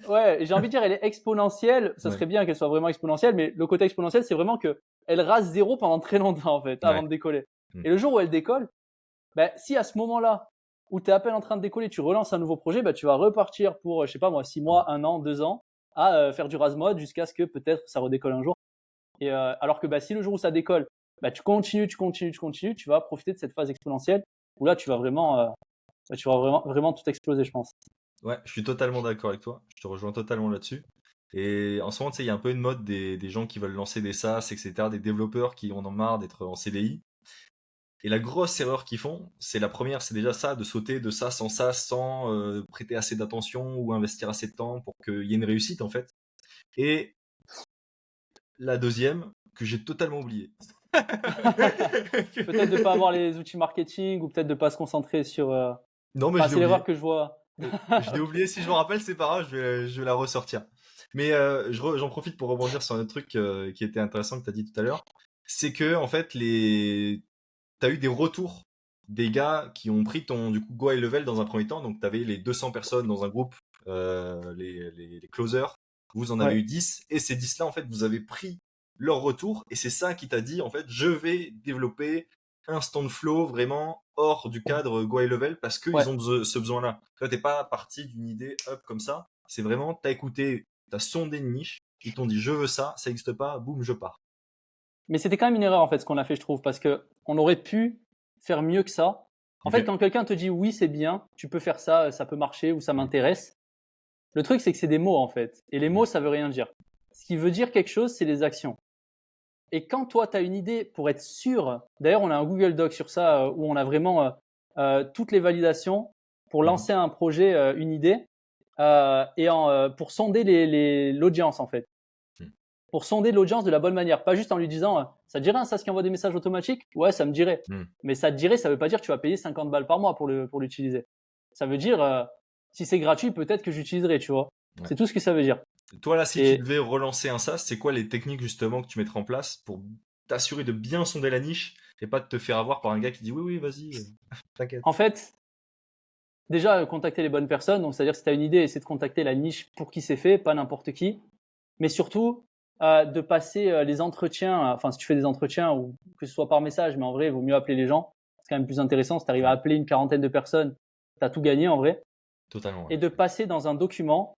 ouais, j'ai envie de dire, elle est exponentielle. Ça Ouais. serait bien qu'elle soit vraiment exponentielle, mais le côté exponentiel, c'est vraiment que elle rase zéro pendant très longtemps, en fait, avant Ouais. de décoller. Mm. Et le jour où elle décolle, ben, si à ce moment-là, où tu es à peine en train de décoller, tu relances un nouveau projet, ben, tu vas repartir pour, je sais pas moi, 6 mois, 1 an, 2 ans, à faire du rase-mode jusqu'à ce que peut-être ça redécolle un jour. Et alors que bah, si le jour où ça décolle, bah, tu continues, tu vas profiter de cette phase exponentielle où là, tu vas vraiment tout exploser, je pense. Ouais, je suis totalement d'accord avec toi. Je te rejoins totalement là-dessus. Et en ce moment, tu sais, il y a un peu une mode des gens qui veulent lancer des SaaS, etc., des développeurs qui en ont marre d'être en CDI. Et la grosse erreur qu'ils font, c'est la première, c'est déjà ça, de sauter de SaaS en SaaS sans prêter assez d'attention ou investir assez de temps pour qu'il y ait une réussite, en fait. Et la deuxième, que j'ai totalement oubliée. Peut-être de pas avoir les outils marketing ou peut-être de pas se concentrer sur. Non, mais Enfin, je l'ai c'est l'erreur oublié. que je vois. Je l'ai oublié, si je me rappelle, c'est pas grave, je vais la ressortir. Mais j'en profite pour rebondir sur un autre truc qui était intéressant que tu as dit tout à l'heure. C'est que, en fait, tu as eu des retours des gars qui ont pris ton du coup, Go High Level dans un premier temps. Donc, tu avais les 200 personnes dans un groupe, les closers. Vous en avez Ouais, eu 10. Et ces 10-là, en fait, vous avez pris leur retour. Et c'est ça qui t'a dit, en fait, je vais développer instant flow vraiment hors du cadre Go High Level parce ouais. qu'ils ont ce besoin-là. Toi, t'es pas parti d'une idée up comme ça. C'est vraiment, t'as écouté, t'as sondé une niche, ils t'ont dit je veux ça, ça n'existe pas, boum, je pars. Mais c'était quand même une erreur en fait ce qu'on a fait, je trouve, parce que on aurait pu faire mieux que ça. En fait, Ok. quand quelqu'un te dit oui, c'est bien, tu peux faire ça, ça peut marcher ou ça Mm. m'intéresse. Le truc, c'est que c'est des mots en fait, et les mots, Mm. ça veut rien dire. Ce qui veut dire quelque chose, c'est les actions. Et quand toi, tu as une idée pour être sûr, d'ailleurs, on a un Google Doc sur ça où on a vraiment toutes les validations pour Mhm. lancer un projet, une idée, pour sonder l'audience en fait. Mm. Pour sonder l'audience de la bonne manière. Pas juste en lui disant ça te dirait un SaaS qui envoie des messages automatiques. Ouais, ça me dirait. Mm. Mais ça te dirait, ça veut pas dire que tu vas payer 50 balles par mois pour l'utiliser. Ça veut dire, si c'est gratuit, peut-être que j'utiliserai, tu vois. Ouais. C'est tout ce que ça veut dire. Toi, là, si tu Et devais relancer un SaaS, c'est quoi les techniques justement que tu mettrais en place pour t'assurer de bien sonder la niche et pas de te faire avoir par un gars qui dit oui, oui, vas-y, t'inquiète. en fait, déjà, contacter les bonnes personnes. Donc, c'est-à-dire, si tu as une idée, essaie de contacter la niche pour qui c'est fait, pas n'importe qui. Mais surtout, de passer les entretiens. Enfin, si tu fais des entretiens, ou que ce soit par message, mais en vrai, il vaut mieux appeler les gens. C'est quand même plus intéressant. Si tu arrives à Ouais, appeler une quarantaine de personnes, tu as tout gagné en vrai. totalement. Ouais. Et de passer dans un document,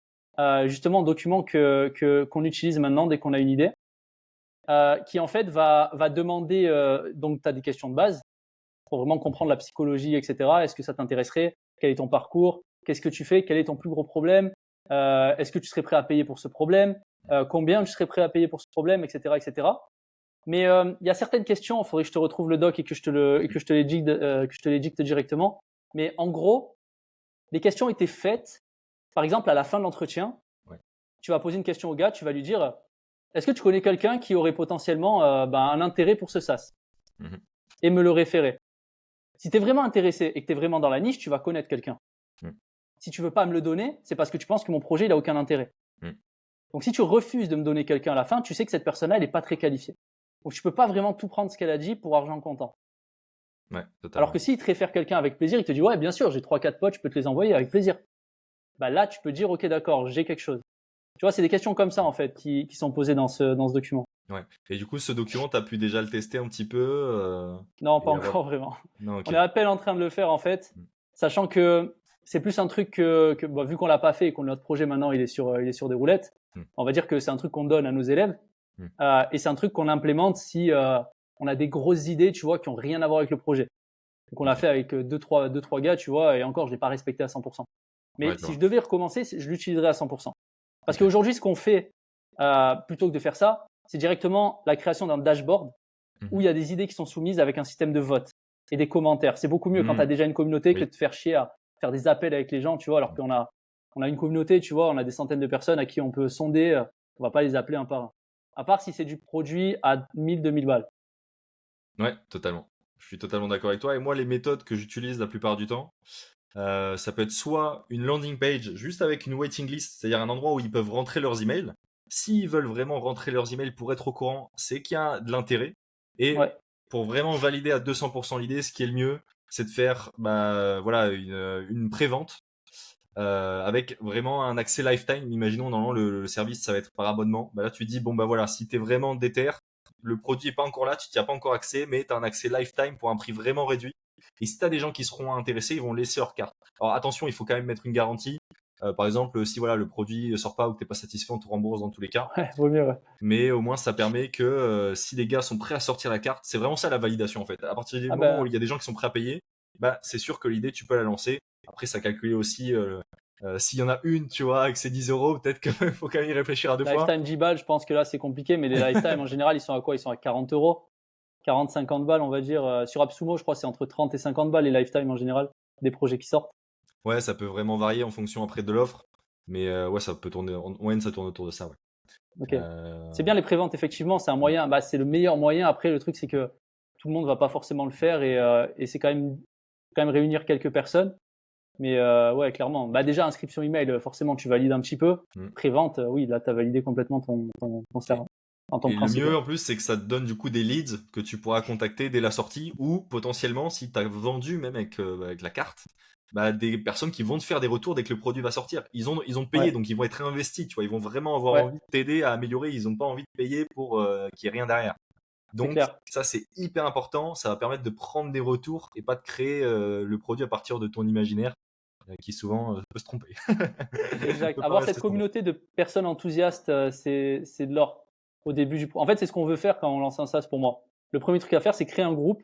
justement, un document qu'on utilise maintenant dès qu'on a une idée, qui en fait va demander, donc tu as des questions de base pour vraiment comprendre la psychologie, etc. Est-ce que ça t'intéresserait? Quel est ton parcours? Qu'est-ce que tu fais? Quel est ton plus gros problème? Est-ce que tu serais prêt à payer pour ce problème? Combien tu serais prêt à payer pour ce problème, etc., etc. Mais il y a certaines questions, il faudrait que je te retrouve le doc et que je te les dicte directement. Mais en gros, les questions étaient faites, par exemple, à la fin de l'entretien, Ouais. tu vas poser une question au gars, tu vas lui dire, est-ce que tu connais quelqu'un qui aurait potentiellement un intérêt pour ce SaaS? Mhm. Et me le référer. Si tu es vraiment intéressé et que tu es vraiment dans la niche, tu vas connaître quelqu'un. Mm. Si tu veux pas me le donner, c'est parce que tu penses que mon projet il a aucun intérêt. Mm. Donc si tu refuses de me donner quelqu'un à la fin, tu sais que cette personne-là, elle est pas très qualifiée. Donc tu peux pas vraiment tout prendre ce qu'elle a dit pour argent comptant. Ouais, Alors totalement. que s'il te réfère quelqu'un avec plaisir, il te dit ouais, bien sûr, j'ai 3-4 potes, je peux te les envoyer avec plaisir. Bah là, tu peux dire ok, d'accord, j'ai quelque chose. Tu vois, c'est des questions comme ça en fait qui sont posées dans ce document. Ouais. Et du coup, ce document, tu as pu déjà le tester un petit peu Non, pas et avoir. encore vraiment. Non, On ok. est à peine en train de le faire en fait, Mm. sachant que c'est plus un truc que bon, vu qu'on l'a pas fait et que notre projet maintenant il est sur des roulettes, Mm. on va dire que c'est un truc qu'on donne à nos élèves. Mmh. Et c'est un truc qu'on implémente si on a des grosses idées, tu vois, qui ont rien à voir avec le projet. Donc on l'a OK. fait avec deux, trois gars, tu vois, et encore, je l'ai pas respecté à 100%. Mais Ouais, je si vois. je devais recommencer, je l'utiliserais à 100%. Parce OK. qu'aujourd'hui, ce qu'on fait, plutôt que de faire ça, c'est directement la création d'un dashboard où Mmh. il y a des idées qui sont soumises avec un système de vote et des commentaires. C'est beaucoup mieux quand tu as Mmh. déjà une communauté que Oui. de te faire chier à faire des appels avec les gens, tu vois, alors qu'on a une communauté, tu vois, on a des centaines de personnes à qui on peut sonder, on va pas les appeler un par un. À part si c'est du produit à 1000, 2000 balles. Ouais, totalement. Je suis totalement d'accord avec toi et moi, les méthodes que j'utilise la plupart du temps, ça peut être soit une landing page juste avec une waiting list, c'est-à-dire un endroit où ils peuvent rentrer leurs emails. S'ils veulent vraiment rentrer leurs emails pour être au courant, c'est qu'il y a de l'intérêt. Et Ouais, pour vraiment valider à 200% l'idée, ce qui est le mieux, c'est de faire voilà, une pré-vente avec vraiment un accès lifetime. Imaginons, normalement, le service, ça va être par abonnement. Bah là, tu dis, bon, bah voilà, si tu es vraiment déter, le produit est pas encore là, tu n'y as pas encore accès, mais tu as un accès lifetime pour un prix vraiment réduit. Et si tu as des gens qui seront intéressés, ils vont laisser leur carte. Alors attention, il faut quand même mettre une garantie. Par exemple, si voilà, le produit ne sort pas ou que tu n'es pas satisfait, on te rembourse dans tous les cas. ouais, vaut mieux, ouais. Mais au moins, ça permet que si les gars sont prêts à sortir la carte, c'est vraiment ça la validation en fait. À partir du Ah moment où ben, il y a des gens qui sont prêts à payer, bah, c'est sûr que l'idée, tu peux la lancer. Après, ça calcule aussi s'il y en a une, tu vois, et que c'est 10 euros, peut-être qu'il faut quand même y réfléchir à deux fois. lifetime 10 balles, je pense que là, c'est compliqué, mais les lifetime, en général, ils sont à quoi? Ils sont à 40 euros, 40, 50 balles, on va dire. Sur AppSumo, je crois, c'est entre 30 et 50 balles les lifetime en général, des projets qui sortent. Ouais, ça peut vraiment varier en fonction après de l'offre. Mais ouais, ça peut tourner, en moyenne, ça tourne autour de ça. Ouais. Ok. C'est Euh, bien les préventes, effectivement, c'est un moyen, bah, c'est le meilleur moyen. Après, le truc, c'est que tout le monde va pas forcément le faire et c'est quand même réunir quelques personnes. Mais ouais, clairement. Bah, déjà, inscription email, forcément, tu valides un petit peu. mm. Prévente, oui, là, tu as validé complètement ton Et, serveur, enfin, ton et le principe. Ouais. mieux en plus, c'est que ça te donne du coup des leads que tu pourras contacter dès la sortie ou potentiellement si tu as vendu même avec la carte, bah, des personnes qui vont te faire des retours dès que le produit va sortir. Ils ont payé Ouais, donc ils vont être investis, tu vois, ils vont vraiment avoir ouais, envie de t'aider à améliorer, ils n'ont pas envie de payer pour qu'il n'y ait rien derrière. c'est Donc clair. ça c'est hyper important, ça va permettre de prendre des retours et pas de créer le produit à partir de ton imaginaire qui souvent peut se tromper. Exact. Peut pas Avoir cette rester standard. communauté de personnes enthousiastes, c'est de l'or au début en fait, c'est ce qu'on veut faire quand on lance un SaaS pour moi. Le premier truc à faire, c'est créer un groupe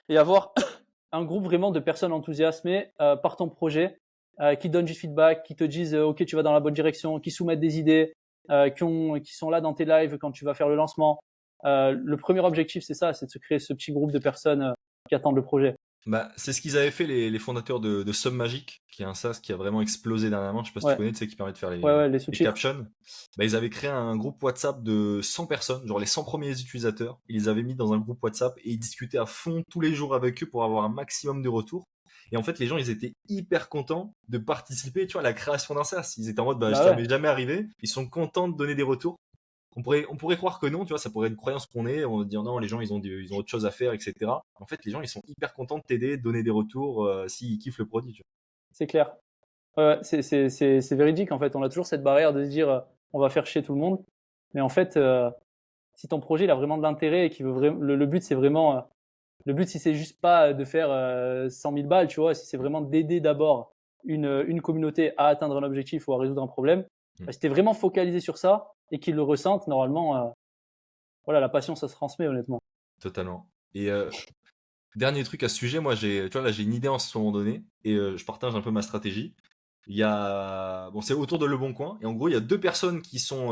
et avoir un groupe vraiment de personnes enthousiasmées par ton projet, qui donnent du feedback, qui te disent OK, tu vas dans la bonne direction, qui soumettent des idées, qui sont là dans tes lives quand tu vas faire le lancement. Le premier objectif, c'est ça, c'est de se créer ce petit groupe de personnes qui attendent le projet. Bah, c'est ce qu'ils avaient fait les fondateurs de Somme Magic, qui est un SaaS qui a vraiment explosé dernièrement. Je sais pas si tu Ouais, connais, tu sais, qui permet de faire ouais, ouais, les les sous-titres. captions. Bah, ils avaient créé un groupe WhatsApp de 100 personnes, genre les 100 premiers utilisateurs. Ils les avaient mis dans un groupe WhatsApp et ils discutaient à fond tous les jours avec eux pour avoir un maximum de retours. Et en fait, les gens, ils étaient hyper contents de participer, tu vois, à la création d'un SaaS. Ils étaient en mode, bah, Bah ça ouais, m'est jamais arrivé. Ils sont contents de donner des retours. On pourrait croire que non, tu vois, ça pourrait être une croyance qu'on est, on va dire non, les gens ils ont autre chose à faire, etc. En fait, les gens ils sont hyper contents de t'aider, de donner des retours s'ils kiffent le produit. Tu c'est clair. Ouais, ouais, c'est véridique en fait. On a toujours cette barrière de se dire on va faire chier tout le monde. Mais en fait, si ton projet il a vraiment de l'intérêt et qu'il veut vraiment, le but c'est vraiment, le but si c'est juste pas de faire 100 000 balles, tu vois, si c'est vraiment d'aider d'abord une communauté à atteindre un objectif ou à résoudre un problème, vois. bah, si t'es vraiment focalisé sur ça et qu'ils le ressentent, normalement, voilà, la passion ça se transmet honnêtement. Totalement. Et dernier truc à ce sujet, moi tu vois là j'ai une idée en ce moment donné et je partage un peu ma stratégie. Bon, c'est autour de Le Bon Coin et en gros il y a deux personnes qui sont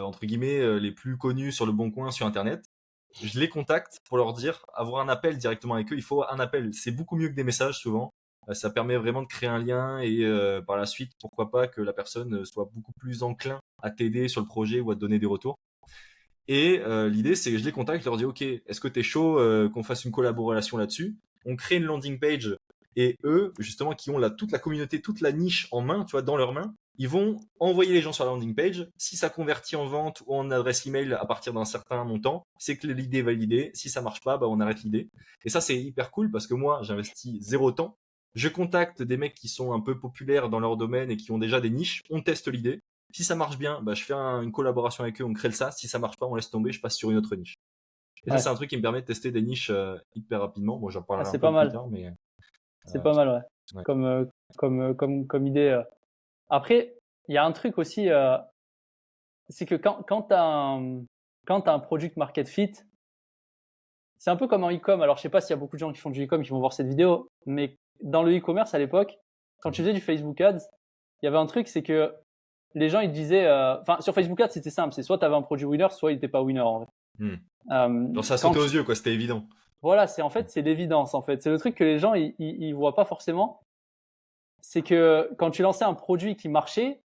entre guillemets les plus connues sur Le Bon Coin sur Internet. Je les contacte pour leur dire, avoir un appel directement avec eux. Il faut un appel. C'est beaucoup mieux que des messages souvent. Ça permet vraiment de créer un lien et par la suite, pourquoi pas que la personne soit beaucoup plus enclin à t'aider sur le projet ou à te donner des retours. Et l'idée, c'est que je les contacte, je leur dis, OK, est-ce que tu es chaud qu'on fasse une collaboration là-dessus? On crée une landing page et eux, justement, qui ont toute la communauté, toute la niche en main, tu vois, dans leurs mains, ils vont envoyer les gens sur la landing page. Si ça convertit en vente ou en adresse email à partir d'un certain montant, c'est que l'idée est validée. Si ça marche pas, bah, on arrête l'idée. Et ça, c'est hyper cool parce que moi, j'investis zéro temps. Je contacte des mecs qui sont un peu populaires dans leur domaine et qui ont déjà des niches. On teste l'idée. Si ça marche bien, bah, je fais une collaboration avec eux, on crée le SaaS. Si ça marche pas, on laisse tomber, je passe sur une autre niche. Et ça, c'est Ouais, un truc qui me permet de tester des niches hyper rapidement. Bon, j'en ah, parlerai un c'est peu pas plus mal, tard, mais c'est pas mal, ouais. ouais. Comme idée. Après, il y a un truc aussi, c'est que quand tu as quand tu as un product market fit, c'est un peu comme en e-com. Alors, je sais pas s'il y a beaucoup de gens qui font du e-com qui vont voir cette vidéo, mais dans le e-commerce à l'époque, quand tu faisais du Facebook Ads, il y avait un truc, c'est que les gens ils disaient, enfin sur Facebook Ads c'était simple, c'est soit tu avais un produit winner, soit il n'était pas winner en vrai. Genre ça Quand sautait aux yeux, quoi, c'était évident. Voilà, c'est en fait c'est l'évidence en fait, c'est le truc que les gens ils voient pas forcément. C'est que quand tu lançais un produit qui marchait,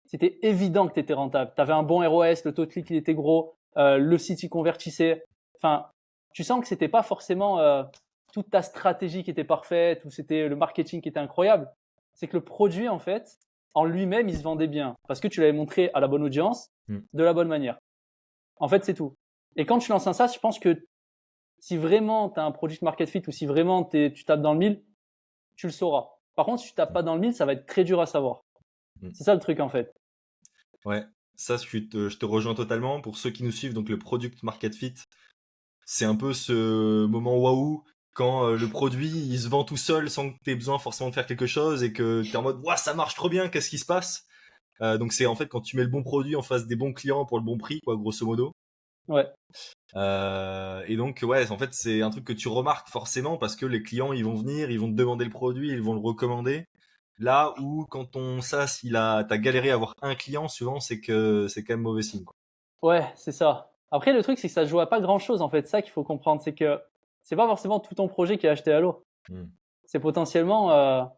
c'était évident que tu étais rentable. Tu avais un bon ROS, le taux de clic il était gros, le site il convertissait. Enfin, tu sens que c'était pas forcément toute ta stratégie qui était parfaite ou c'était le marketing qui était incroyable. C'est que le produit en fait, en lui-même, il se vendait bien parce que tu l'avais montré à la bonne audience de la bonne manière. En fait, c'est tout. Et quand tu lances un SaaS, je pense que si vraiment tu as un product market fit ou si vraiment tu tapes dans le mille, tu le sauras. Par contre, si tu tapes pas dans le mille, ça va être très dur à savoir. C'est ça le truc en fait. Ouais, ça je te rejoins totalement. Pour ceux qui nous suivent, donc le product market fit, c'est un peu ce moment waouh quand le produit il se vend tout seul sans que tu aies besoin forcément de faire quelque chose et que tu es en mode waouh, ça marche trop bien, qu'est-ce qui se passe? Donc c'est en fait quand tu mets le bon produit en face des bons clients pour le bon prix, quoi, grosso modo. Ouais. Et donc ouais, en fait c'est un truc que tu remarques forcément parce que les clients ils vont venir, ils vont te demander le produit, ils vont le recommander. Là où quand ton SaaS t'as galéré à avoir un client, souvent c'est que c'est quand même mauvais signe, quoi. Ouais, c'est ça. Après, le truc, c'est que ça se joue à pas grand-chose, en fait. Ça qu'il faut comprendre, c'est que c'est pas forcément tout ton projet qui est acheté à l'eau. Hmm. C'est potentiellement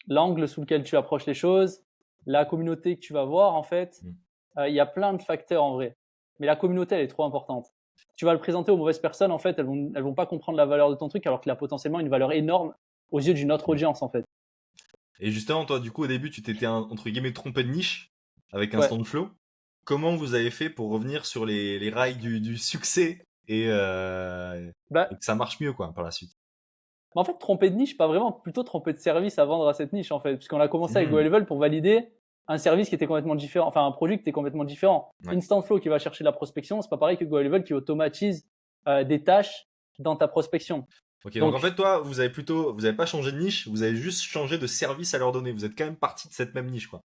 l'angle sous lequel tu approches les choses, la communauté que tu vas voir, en fait. Il y a plein de facteurs, en vrai. Mais la communauté, elle est trop importante. Tu vas le présenter aux mauvaises personnes, en fait, elles vont pas comprendre la valeur de ton truc, alors qu'il a potentiellement une valeur énorme aux yeux d'une autre audience, en fait. Et justement, toi, du coup, au début, tu t'étais entre guillemets trompé de niche avec Ouais. Instant Flow. Comment vous avez fait pour revenir sur les rails du succès et Bah, que ça marche mieux, quoi, par la suite? Mais en fait, tromper de niche, pas vraiment, plutôt tromper de service à vendre à cette niche, en fait. Puisqu'on a commencé avec Hmm. GoLevel pour valider un service qui était complètement différent, enfin un produit qui était complètement différent. Ouais. Instant Flow qui va chercher de la prospection, c'est pas pareil que GoLevel qui automatise des tâches dans ta prospection. Ok, donc en fait, toi, vous avez pas changé de niche, vous avez juste changé de service à leur donner. Vous êtes quand même parti de cette même niche, quoi.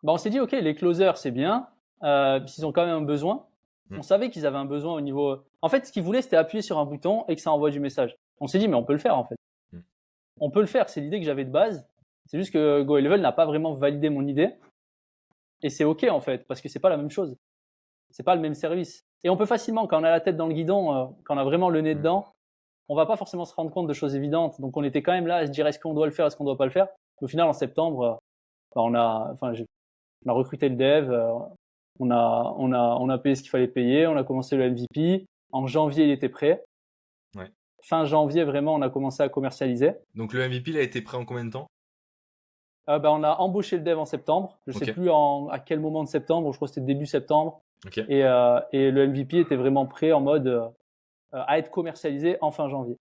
Bah, on s'est dit, OK, les closers, c'est bien, ils ont quand même un besoin. Hmm. On savait qu'ils avaient un besoin au niveau. En fait, ce qu'ils voulaient, c'était appuyer sur un bouton et que ça envoie du message. On s'est dit, mais on peut le faire, en fait. Hmm. On peut le faire, c'est l'idée que j'avais de base. C'est juste que GoLevel n'a pas vraiment validé mon idée. Et c'est OK en fait, parce que c'est pas la même chose. C'est pas le même service. Et on peut facilement, quand on a la tête dans le guidon, quand on a vraiment le nez dedans, on va pas forcément se rendre compte de choses évidentes. Donc on était quand même là à se dire est-ce qu'on doit le faire, est-ce qu'on doit pas le faire. Au final, en septembre, on a recruté le dev, on a payé ce qu'il fallait payer, on a commencé le MVP. En janvier, il était prêt. Ouais. Fin janvier, vraiment, on a commencé à commercialiser. Donc le MVP, il a été prêt en combien de temps? On a embauché le dev en septembre. Je sais Ok. plus à quel moment de septembre. Je crois que c'était début septembre. Ok. Et le MVP était vraiment prêt en mode à être commercialisé en fin janvier.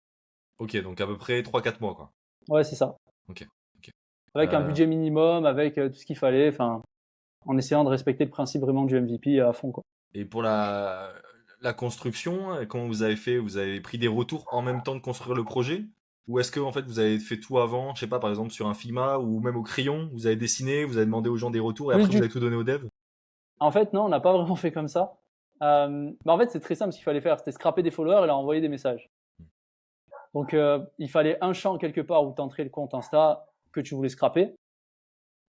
Ok, donc à peu près 3-4 mois, quoi. Ouais, c'est ça. Ok. Ok. Avec un budget minimum, avec tout ce qu'il fallait, enfin, en essayant de respecter le principe vraiment du MVP à fond, quoi. Et pour la construction, comment vous avez fait? Vous avez pris des retours en même temps de construire le projet? Ou est-ce que en fait vous avez fait tout avant, je sais pas, par exemple sur un Figma ou même au crayon, vous avez dessiné, vous avez demandé aux gens des retours et Plus après vous du... avez tout donné aux devs? En fait, non, on n'a pas vraiment fait comme ça. En fait, c'est très simple ce qu'il fallait faire. C'était scraper des followers et leur envoyer des messages. Donc, il fallait un champ quelque part où tu entrais le compte Insta que tu voulais scraper,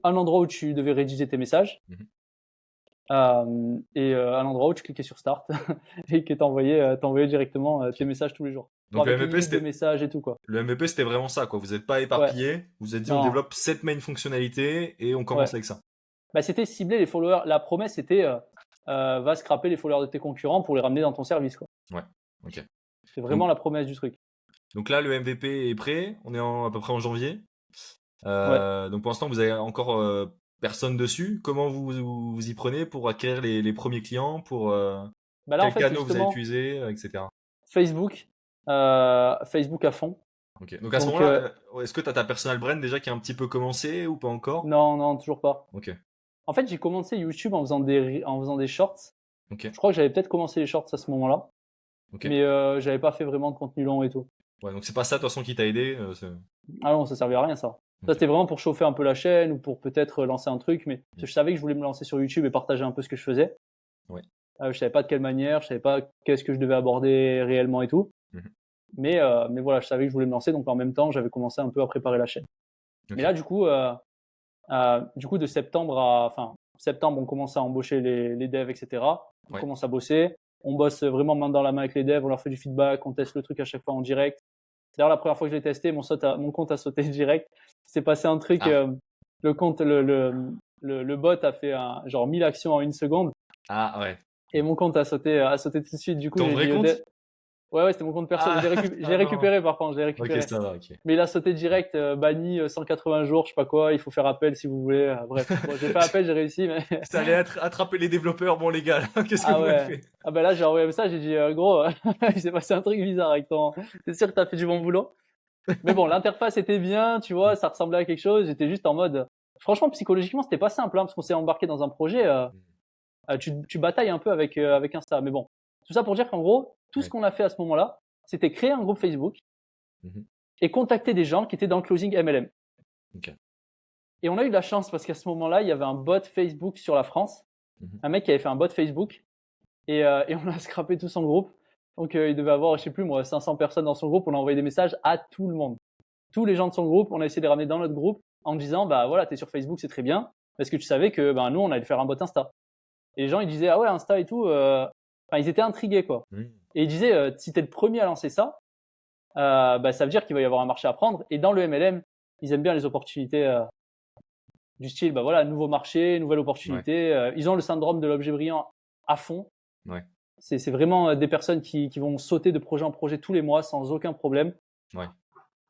un endroit où tu devais rédiger tes messages, Mhm. un endroit où tu cliquais sur Start et que t'envoyais directement tes messages tous les jours. Bon, Donc avec une limite de messages et tout, quoi. Le MVP c'était vraiment ça, quoi. Vous n'êtes pas Ouais, éparpillé, vous vous êtes dit on non, développe cette main fonctionnalité et on ouais. commence avec ça. Bah, c'était cibler les followers. La promesse c'était va scraper les followers de tes concurrents pour les ramener dans ton service, quoi. Ouais. Ok. C'est vraiment Donc, la promesse du truc. donc là le MVP est prêt, on est à peu près en janvier. Ouais. Donc pour l'instant vous avez encore personne dessus. Comment vous y prenez pour acquérir les premiers clients, pour Bah là, en quels fait, c'est canaux vous avez justement utilisés, etc. Facebook, Facebook à fond. Ok. Donc à ce Donc, moment-là, est-ce que tu as ta personal brand déjà qui a un petit peu commencé ou pas encore? non, non, toujours pas. Ok. En fait, j'ai commencé YouTube en faisant des shorts. Ok. Je crois que j'avais peut-être commencé les shorts à ce moment-là, Ok. mais j'avais pas fait vraiment de contenu long et tout. Ouais, donc c'est pas ça de toute façon qui t'a aidé. Ah non, ça servait à rien ça. Ça Ok. c'était vraiment pour chauffer un peu la chaîne ou pour peut-être lancer un truc, mais je savais que je voulais me lancer sur YouTube et partager un peu ce que je faisais. Ouais. Je savais pas de quelle manière, je savais pas qu'est-ce que je devais aborder réellement et tout. Mhm. Mais voilà, je savais que je voulais me lancer, donc en même temps, j'avais commencé un peu à préparer la chaîne. Mais Ok. là, du coup, de septembre, on commence à embaucher les devs, etc. On Ouais. commence à bosser. On bosse vraiment main dans la main avec les devs. On leur fait du feedback. On teste le truc à chaque fois en direct. D'ailleurs, la première fois que je l'ai testé, mon compte a sauté direct. C'est passé un truc. Ah. Le compte, le bot a fait genre 1000 actions en une seconde. Ah ouais. Et mon compte a sauté tout de suite. Du coup, Ton j'ai vrai dit au compte? dev. Ouais, c'était mon compte perso. Ah, Je ah l'ai non. récupéré par contre. Je l'ai Ok, récupéré. ça va, ok. Mais il a sauté direct, banni 180 jours, je sais pas quoi, il faut faire appel si vous voulez. Bref, bon, j'ai fait appel, j'ai réussi, mais Ça allait être attraper les développeurs, bon les gars, là, qu'est-ce que ah vous m'avez ouais. fait? Ah ben là, j'ai envoyé un message, j'ai dit gros, il s'est passé un truc bizarre avec ton. T'es sûr que t'as fait du bon boulot? Mais bon, l'interface était bien, tu vois, ça ressemblait à quelque chose. J'étais juste en mode. Franchement, psychologiquement, c'était pas simple, hein, parce qu'on s'est embarqué dans un projet. Tu batailles un peu avec Insta. Mais bon, tout ça pour dire qu'en gros, tout ce Ouais. qu'on a fait à ce moment-là, c'était créer un groupe Facebook Mhm. et contacter des gens qui étaient dans le closing MLM. Ok. Et on a eu de la chance parce qu'à ce moment-là, il y avait un bot Facebook sur la France, Mhm. un mec qui avait fait un bot Facebook et on a scrappé tout son groupe. Donc il devait avoir, je sais plus moi, 500 personnes dans son groupe. On a envoyé des messages à tout le monde. Tous les gens de son groupe, on a essayé de les ramener dans notre groupe en disant, bah voilà, t'es sur Facebook, c'est très bien. Parce que tu savais que nous, on allait faire un bot Insta. Et les gens, ils disaient, ah ouais, Insta et tout. Enfin, ils étaient intrigués, quoi. Mhm. Et ils disaient, si t'es le premier à lancer ça, bah, ça veut dire qu'il va y avoir un marché à prendre. Et dans le MLM, ils aiment bien les opportunités du style, bah voilà, nouveau marché, nouvelle Ouais. opportunité. Ils ont le syndrome de l'objet brillant à fond. Ouais. C'est vraiment des personnes qui vont sauter de projet en projet tous les mois sans aucun problème. Ouais.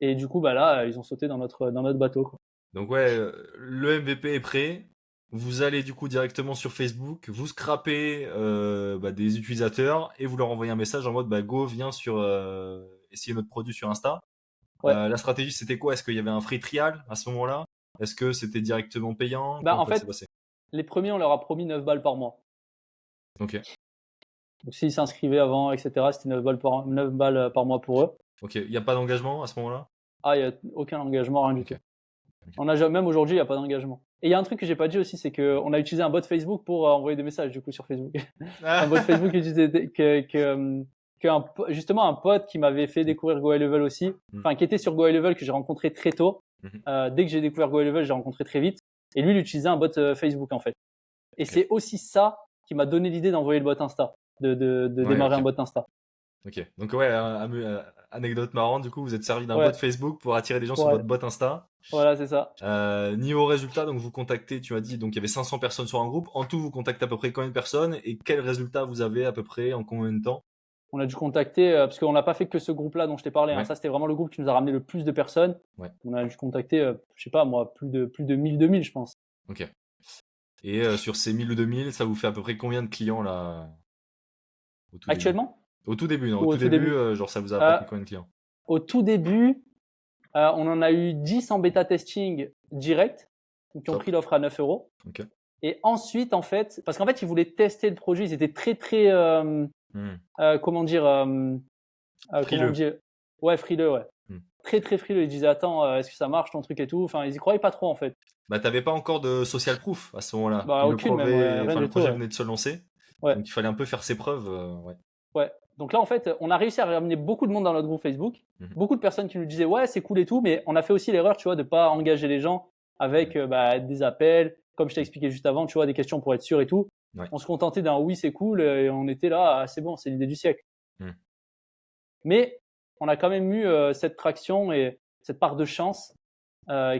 Et du coup, bah là, ils ont sauté dans notre bateau, quoi. Donc ouais, le MVP est prêt. Vous allez du coup directement sur Facebook, vous scrapez des utilisateurs et vous leur envoyez un message en mode bah go, viens sur essayer notre produit sur Insta. Ouais. La stratégie c'était quoi? Est-ce qu'il y avait un free trial à ce moment-là? Est-ce que c'était directement payant? Bah, Comment en ça s'est fait, passé? les premiers, on leur a promis 9 balles par mois. Ok. Donc, s'ils s'inscrivaient avant, etc., c'était 9 balles par mois pour eux. Ok. Il n'y a pas d'engagement à ce moment-là? Ah, il n'y a aucun engagement, rien du Ok. tout. Même aujourd'hui, il n'y a pas d'engagement. Et il y a un truc que j'ai pas dit aussi, c'est qu'on a utilisé un bot Facebook pour envoyer des messages, du coup, sur Facebook. Un bot Facebook justement un pote qui m'avait fait découvrir Go High Level aussi, enfin qui était sur Go High Level que j'ai rencontré très tôt. Mhm. Dès que j'ai découvert Go High Level, j'ai rencontré très vite. Et lui, il utilisait un bot Facebook en fait. Et Ok. c'est aussi ça qui m'a donné l'idée d'envoyer le bot Insta, de Ouais, démarrer ok. un bot Insta. Ok. Donc ouais, anecdote marrante, du coup, vous êtes servi d'un bot Ouais, Facebook pour attirer des gens sur ouais, votre bot Insta. voilà, c'est ça. Niveau résultat, donc vous contactez, tu as dit, donc il y avait 500 personnes sur un groupe. En tout, vous contactez à peu près combien de personnes et quels résultats vous avez à peu près en combien de temps? On a dû contacter, parce qu'on n'a pas fait que ce groupe-là dont je t'ai parlé, hein. Ouais, Ça, c'était vraiment le groupe qui nous a ramené le plus de personnes. ouais, On a dû contacter, je sais pas moi, plus de 1000-2000, je pense. ok. Et sur ces 1000 ou 2000, ça vous fait à peu près combien de clients là au tout début? Actuellement Au tout début, non, au ou au tout tout début, début? genre ça vous a Euh, apporté combien de clients? Au tout début, on en a eu 10 en bêta testing direct, qui ont Top. pris l'offre à 9 euros. Ok. Et ensuite, en fait, parce qu'en fait, ils voulaient tester le produit, ils étaient très, très, Hmm. comment dire, comment Frileux. dire, ouais, frileux, ouais. Hmm. Très, très frileux. Ils disaient, attends, est-ce que ça marche ton truc et tout? Enfin, ils y croyaient pas trop, en fait. Bah t'avais pas encore de social proof à ce moment-là. Bah, Et le aucune même, ouais, projet, rien enfin le du tout, projet ouais. venait de se lancer, Ouais, donc il fallait un peu faire ses preuves. Ouais. ouais. Donc là, en fait, on a réussi à ramener beaucoup de monde dans notre groupe Facebook. Mhm. Beaucoup de personnes qui nous disaient, ouais, c'est cool et tout, mais on a fait aussi l'erreur, tu vois, de pas engager les gens avec des appels, comme je t'ai expliqué juste avant, tu vois, des questions pour être sûr et tout. Ouais. On se contentait d'un oui, c'est cool, et on était là, ah, c'est bon, c'est l'idée du siècle. Mhm. Mais on a quand même eu cette traction et cette part de chance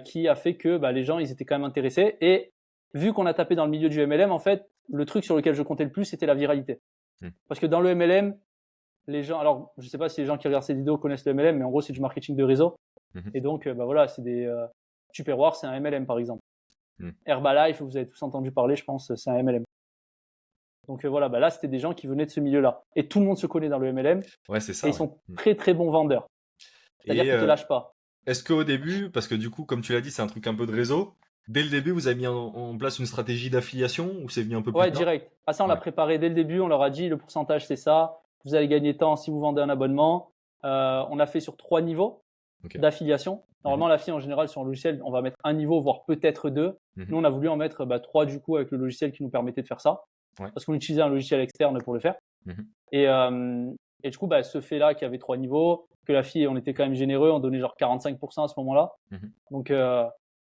qui a fait que les gens, ils étaient quand même intéressés. Et vu qu'on a tapé dans le milieu du MLM, en fait, le truc sur lequel je comptais le plus, c'était la viralité. Mhm. Parce que dans le MLM, les gens, alors je sais pas si les gens qui regardent ces vidéos connaissent le MLM, mais en gros, c'est du marketing de réseau. Mhm. Et donc, voilà, c'est des Tupperware, c'est un MLM par exemple. Mhm. Herbalife, vous avez tous entendu parler, je pense, c'est un MLM. Donc voilà, là, c'était des gens qui venaient de ce milieu-là. Et tout le monde se connaît dans le MLM Ouais, c'est et ça, ils ouais. sont très très bons vendeurs. C'est-à-dire Et qu'ils te lâchent pas. est-ce qu'au début, parce que du coup, comme tu l'as dit, c'est un truc un peu de réseau, dès le début, vous avez mis en place une stratégie d'affiliation ou c'est venu un peu plus Ouais, tard? direct. Ah, ça, on l'a Ouais. préparé dès le début. On leur a dit le pourcentage, c'est ça. Vous allez gagner tant si vous vendez un abonnement. On a fait sur 3 niveaux Ok. d'affiliation. Normalement, l'affiliation en général, sur un logiciel, on va mettre un niveau, voire peut-être 2. Mhm. Nous, on a voulu en mettre 3 du coup avec le logiciel qui nous permettait de faire ça. Ouais. parce qu'on utilisait un logiciel externe pour le faire. Mmh. Et, et du coup, bah, ce fait-là qu'il y avait 3 niveaux, que la fille, on était quand même généreux, on donnait genre 45% à ce moment-là. Mmh. Donc,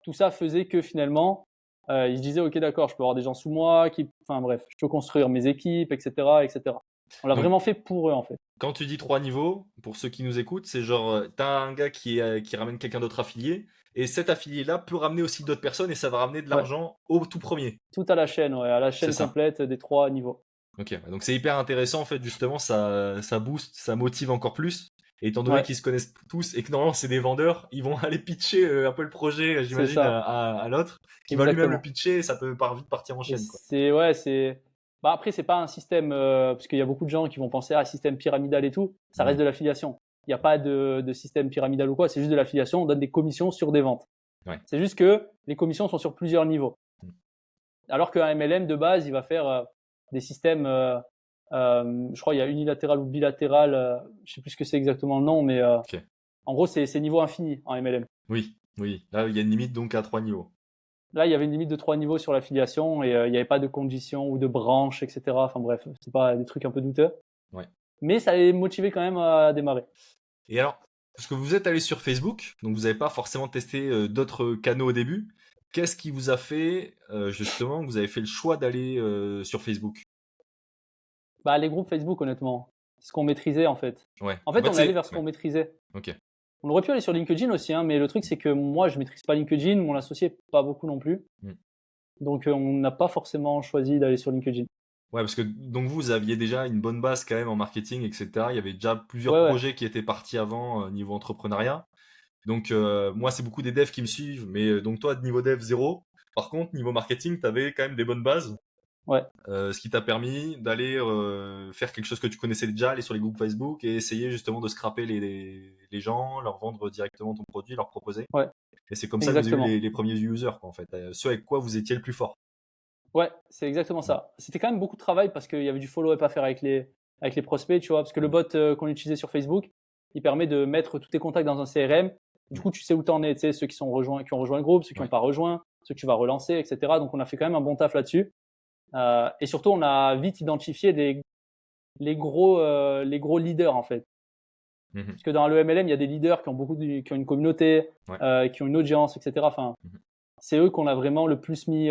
tout ça faisait que finalement, ils se disaient: «OK, d'accord, je peux avoir des gens sous moi qui», enfin bref, je peux construire mes équipes, et cetera, et cetera. On l'a Donc vraiment fait pour eux, en fait. quand tu dis 3 niveaux, pour ceux qui nous écoutent, c'est genre, tu un gars qui ramène quelqu'un d'autre affilié et cet affilié-là peut ramener aussi d'autres personnes et ça va ramener de Ouais, l'argent au tout premier. tout à la chaîne, ouais, à la C'est chaîne ça? complète des 3 niveaux. OK, ouais, donc c'est hyper intéressant en fait justement ça booste, ça motive encore plus et étant donné Ouais, qu'ils se connaissent tous et que normalement c'est des vendeurs, ils vont aller pitcher, un peu le projet, c'est j'imagine ça, à l'autre qui va lui-même le exactement. pitcher et ça peut vite partir en Et chaîne, quoi. c'est ouais, c'est bah, après c'est pas un système, parce qu'il y a beaucoup de gens qui vont penser à un système pyramidal et tout, ça reste Mmh. de l'affiliation. Il y a pas de système pyramidal ou quoi, c'est juste de l'affiliation, on donne des commissions sur des ventes. Ouais. C'est juste que les commissions sont sur plusieurs niveaux. Mmh. Alors qu'un MLM de base, il va faire, des systèmes, je crois il y a unilatéral ou bilatéral, je sais plus ce que c'est exactement le nom, mais, OK. en gros c'est niveau infini en MLM. Oui, oui. Là, il y a une limite donc à 3 niveaux. Là, il y avait une limite de 3 niveaux sur l'affiliation et il n'y avait pas de conditions ou de branches, et cetera. Enfin bref, c'est pas des trucs un peu douteux. Ouais. Mais ça les motivait quand même à démarrer. Et alors, parce que vous êtes allé sur Facebook, donc vous n'avez pas forcément testé, d'autres canaux au début. Qu'est-ce qui vous a fait, justement, que vous avez fait le choix d'aller, sur Facebook? Bah, les groupes Facebook, honnêtement, c'est ce qu'on maîtrisait en fait. Ouais. En En fait, fait, on est allé c'est vers ce ouais, qu'on maîtrisait. OK. On aurait pu aller sur LinkedIn aussi, hein, mais le truc, c'est que moi, je maîtrise pas LinkedIn, mon associé, pas beaucoup non plus. Mmh. Donc, on n'a pas forcément choisi d'aller sur LinkedIn. Ouais, parce que donc vous aviez déjà une bonne base quand même en marketing et cetera. Il y avait déjà plusieurs Ouais, ouais, projets qui étaient partis avant, niveau entrepreneuriat. Donc moi, c'est beaucoup des devs qui me suivent, mais donc toi, niveau dev, zéro. Par contre, niveau marketing, tu avais quand même des bonnes bases, ouais, ce qui t'a permis d'aller, faire quelque chose que tu connaissais déjà, aller sur les groupes Facebook et essayer justement de scraper les gens, leur vendre directement ton produit, leur proposer. ouais, Et c'est comme ça que vous avez eu exactement. les premiers users, quoi, en fait, ceux avec quoi vous étiez le plus fort. Ouais, c'est exactement Mmh. ça. C'était quand même beaucoup de travail parce qu'il y avait du follow-up à faire avec les prospects, tu vois? Parce que le Mmh. bot, qu'on utilisait sur Facebook, il permet de mettre tous tes contacts dans un CRM. Du Mmh. coup, tu sais où tu en es, tu sais, ceux qui ont rejoint le groupe, ceux qui n'ont Ouais. pas rejoint, ceux que tu vas relancer, et cetera. Donc on a fait quand même un bon taf là-dessus. Et surtout, on a vite identifié les gros leaders, en fait. Mmh. Parce que dans le MLM, il y a des leaders qui ont une communauté, Ouais. qui ont une audience, et cetera. Enfin, Mmh. c'est eux qu'on a vraiment le plus mis,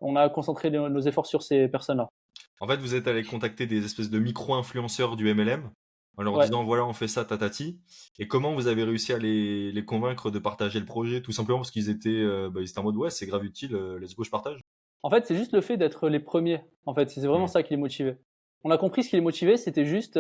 on a concentré nos efforts sur ces personnes-là. En fait, vous êtes allé contacter des espèces de micro-influenceurs du MLM en leur Ouais. disant voilà, on fait ça, tatati. Et comment vous avez réussi à les convaincre de partager le projet? Tout simplement parce qu'ils étaient, ils étaient en mode ouais, c'est grave utile, let's go, je partage. En fait, c'est juste le fait d'être les premiers. En fait, c'est vraiment Hmm. ça qui les motivait. On a compris ce qui les motivait, c'était juste,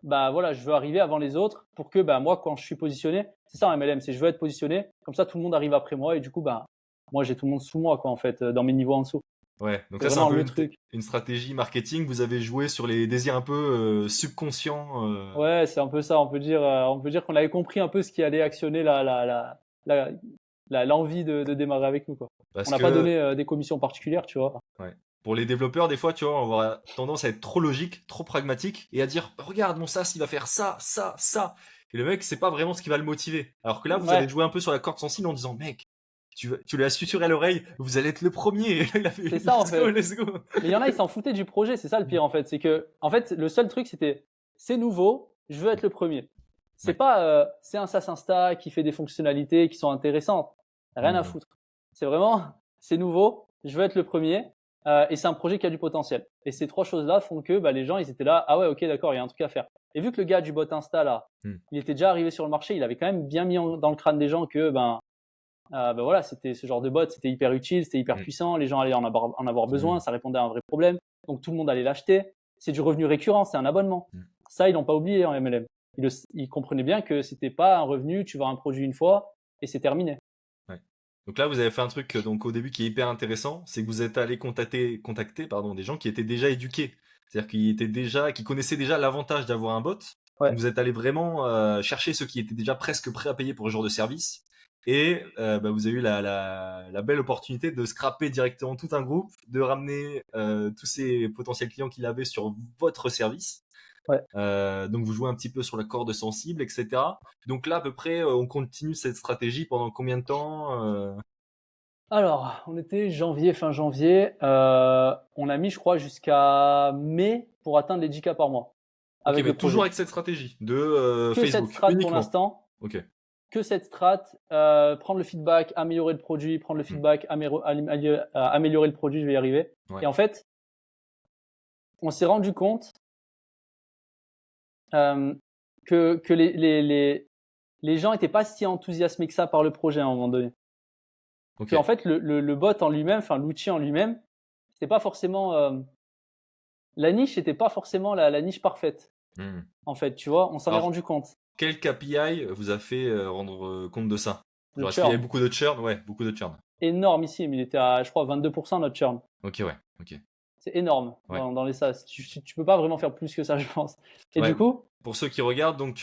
bah voilà, je veux arriver avant les autres pour que bah moi, quand je suis positionné, c'est ça un MLM, c'est je veux être positionné, comme ça tout le monde arrive après moi et du coup, bah moi j'ai tout le monde sous moi quoi en fait, dans mes niveaux en dessous. Ouais, donc C'est ça, c'est un vraiment peu le truc. une stratégie marketing. Vous avez joué sur les désirs un peu subconscients. Ouais, c'est un peu ça. On peut dire qu'on avait compris un peu ce qui allait actionner la l'envie de démarrer avec nous quoi. On Parce n'a pas que donné des commissions particulières, tu vois. ouais. Pour les développeurs, des fois, tu vois, on va avoir tendance à être trop logique, trop pragmatique et à dire regarde, mon SaaS, il va faire ça, ça, ça. Et le mec, c'est pas vraiment ce qui va le motiver. Alors que là, vous avez Ouais, joué un peu sur la corde sensible en disant mec, tu lui as susurré à l'oreille, vous allez être le premier. Et là, il a fait c'est ça en let's go, fait. let's go. Mais il y en a, ils s'en foutaient du projet, c'est ça le pire en fait. C'est que, en fait, le seul truc c'était, c'est nouveau, je veux être le premier. C'est Ouais. pas, c'est un SaaS Insta qui fait des fonctionnalités qui sont intéressantes. Rien à Mhm. foutre. C'est vraiment, c'est nouveau, je veux être le premier, et c'est un projet qui a du potentiel. Et ces trois choses-là font que bah, les gens, ils étaient là, ah ouais, ok, d'accord, il y a un truc à faire. Et vu que le gars du bot Insta là, Mhm. il était déjà arrivé sur le marché, il avait quand même bien mis dans le crâne des gens que ben voilà, c'était ce genre de bot, c'était hyper utile, c'était hyper Mhm. puissant, les gens allaient en avoir besoin, Mhm. ça répondait à un vrai problème, donc tout le monde allait l'acheter. C'est du revenu récurrent, c'est un abonnement. Mhm. Ça, ils l'ont pas oublié en MLM. Ils comprenaient bien que c'était pas un revenu, tu vends un produit une fois et c'est terminé. Ouais. Donc là, vous avez fait un truc donc au début qui est hyper intéressant, c'est que vous êtes allé contacter pardon, des gens qui étaient déjà éduqués, c'est-à-dire qui connaissaient déjà l'avantage d'avoir un bot. Ouais, Donc vous êtes allé vraiment chercher ceux qui étaient déjà presque prêts à payer pour ce genre de service. Et vous avez eu la belle opportunité de scraper directement tout un groupe, de ramener tous ces potentiels clients qu'il avait sur votre service. ouais. Donc vous jouez un petit peu sur la corde sensible, etc. Donc là, à peu près, on continue cette stratégie pendant combien de temps Alors, on était janvier, fin janvier. On a mis, je crois, jusqu'à mai pour atteindre les 10K par mois Ok, avec mais le toujours projet. avec cette stratégie de Que cette Facebook, strat pour uniquement. l'instant, Ok. que cette strat, prendre le feedback, améliorer le produit, prendre le Hmm. feedback, améliorer le produit, je vais y arriver. Ouais. Et en fait, on s'est rendu compte que les gens n'étaient pas si enthousiasmés que ça par le projet à un moment donné. Ok. Qu'en fait, le bot en lui-même, enfin l'outil en lui-même, c'était pas forcément la niche n'était pas forcément la niche parfaite. Hmm. En fait, tu vois, on s'en est Alors, rendu compte. quel KPI vous a fait rendre compte de ça? Le Genre, est-ce qu'il y avait churn, beaucoup de churn? Ouais, beaucoup de churn. énormissime. Il était à, je crois, 22% notre churn. Ok, ouais. Ok. C'est énorme Ouais. dans les SaaS. Tu peux pas vraiment faire plus que ça, je pense. Et Ouais. du coup, Pour ceux qui regardent, donc,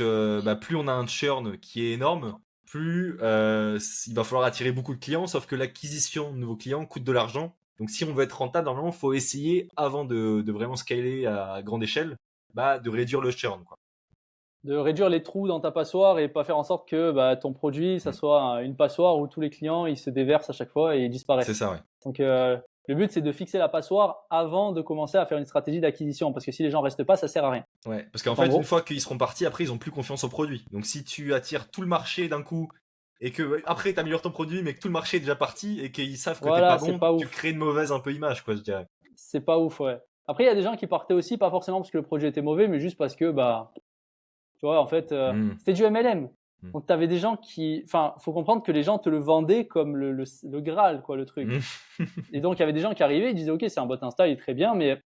plus on a un churn qui est énorme, plus il va falloir attirer beaucoup de clients, sauf que l'acquisition de nouveaux clients coûte de l'argent. Donc, si on veut être rentable, normalement, il faut essayer, avant de vraiment scaler à grande échelle, de réduire le churn, quoi. de réduire les trous dans ta passoire et pas faire en sorte que ton produit, ça Mm. soit une passoire où tous les clients ils se déversent à chaque fois et ils C'est disparaissent. ça, ouais. Donc le but c'est de fixer la passoire avant de commencer à faire une stratégie d'acquisition parce que si les gens restent pas, ça sert à rien. Ouais, parce qu'en En fait, une gros, fois qu'ils seront partis, après, ils ont plus confiance au produit. Donc, si tu attires tout le marché d'un coup et que après, tu améliores ton produit, mais que tout le marché est déjà parti et qu'ils savent que t'es pas voilà, c'est bon, pas tu ouf. crées une mauvaise un peu image, quoi, je dirais. C'est pas ouf, ouais. Après, il y a des gens qui partaient aussi, pas forcément parce que le projet était mauvais, mais juste parce que, tu vois, en fait, Mm. c'était du MLM. Mm. Donc, tu avais des gens qui. Enfin, faut comprendre que les gens te le vendaient comme le Graal, quoi, le truc. Mm. Et donc, il y avait des gens qui arrivaient, ils disaient, OK, c'est un bot Insta, il est très bien, mais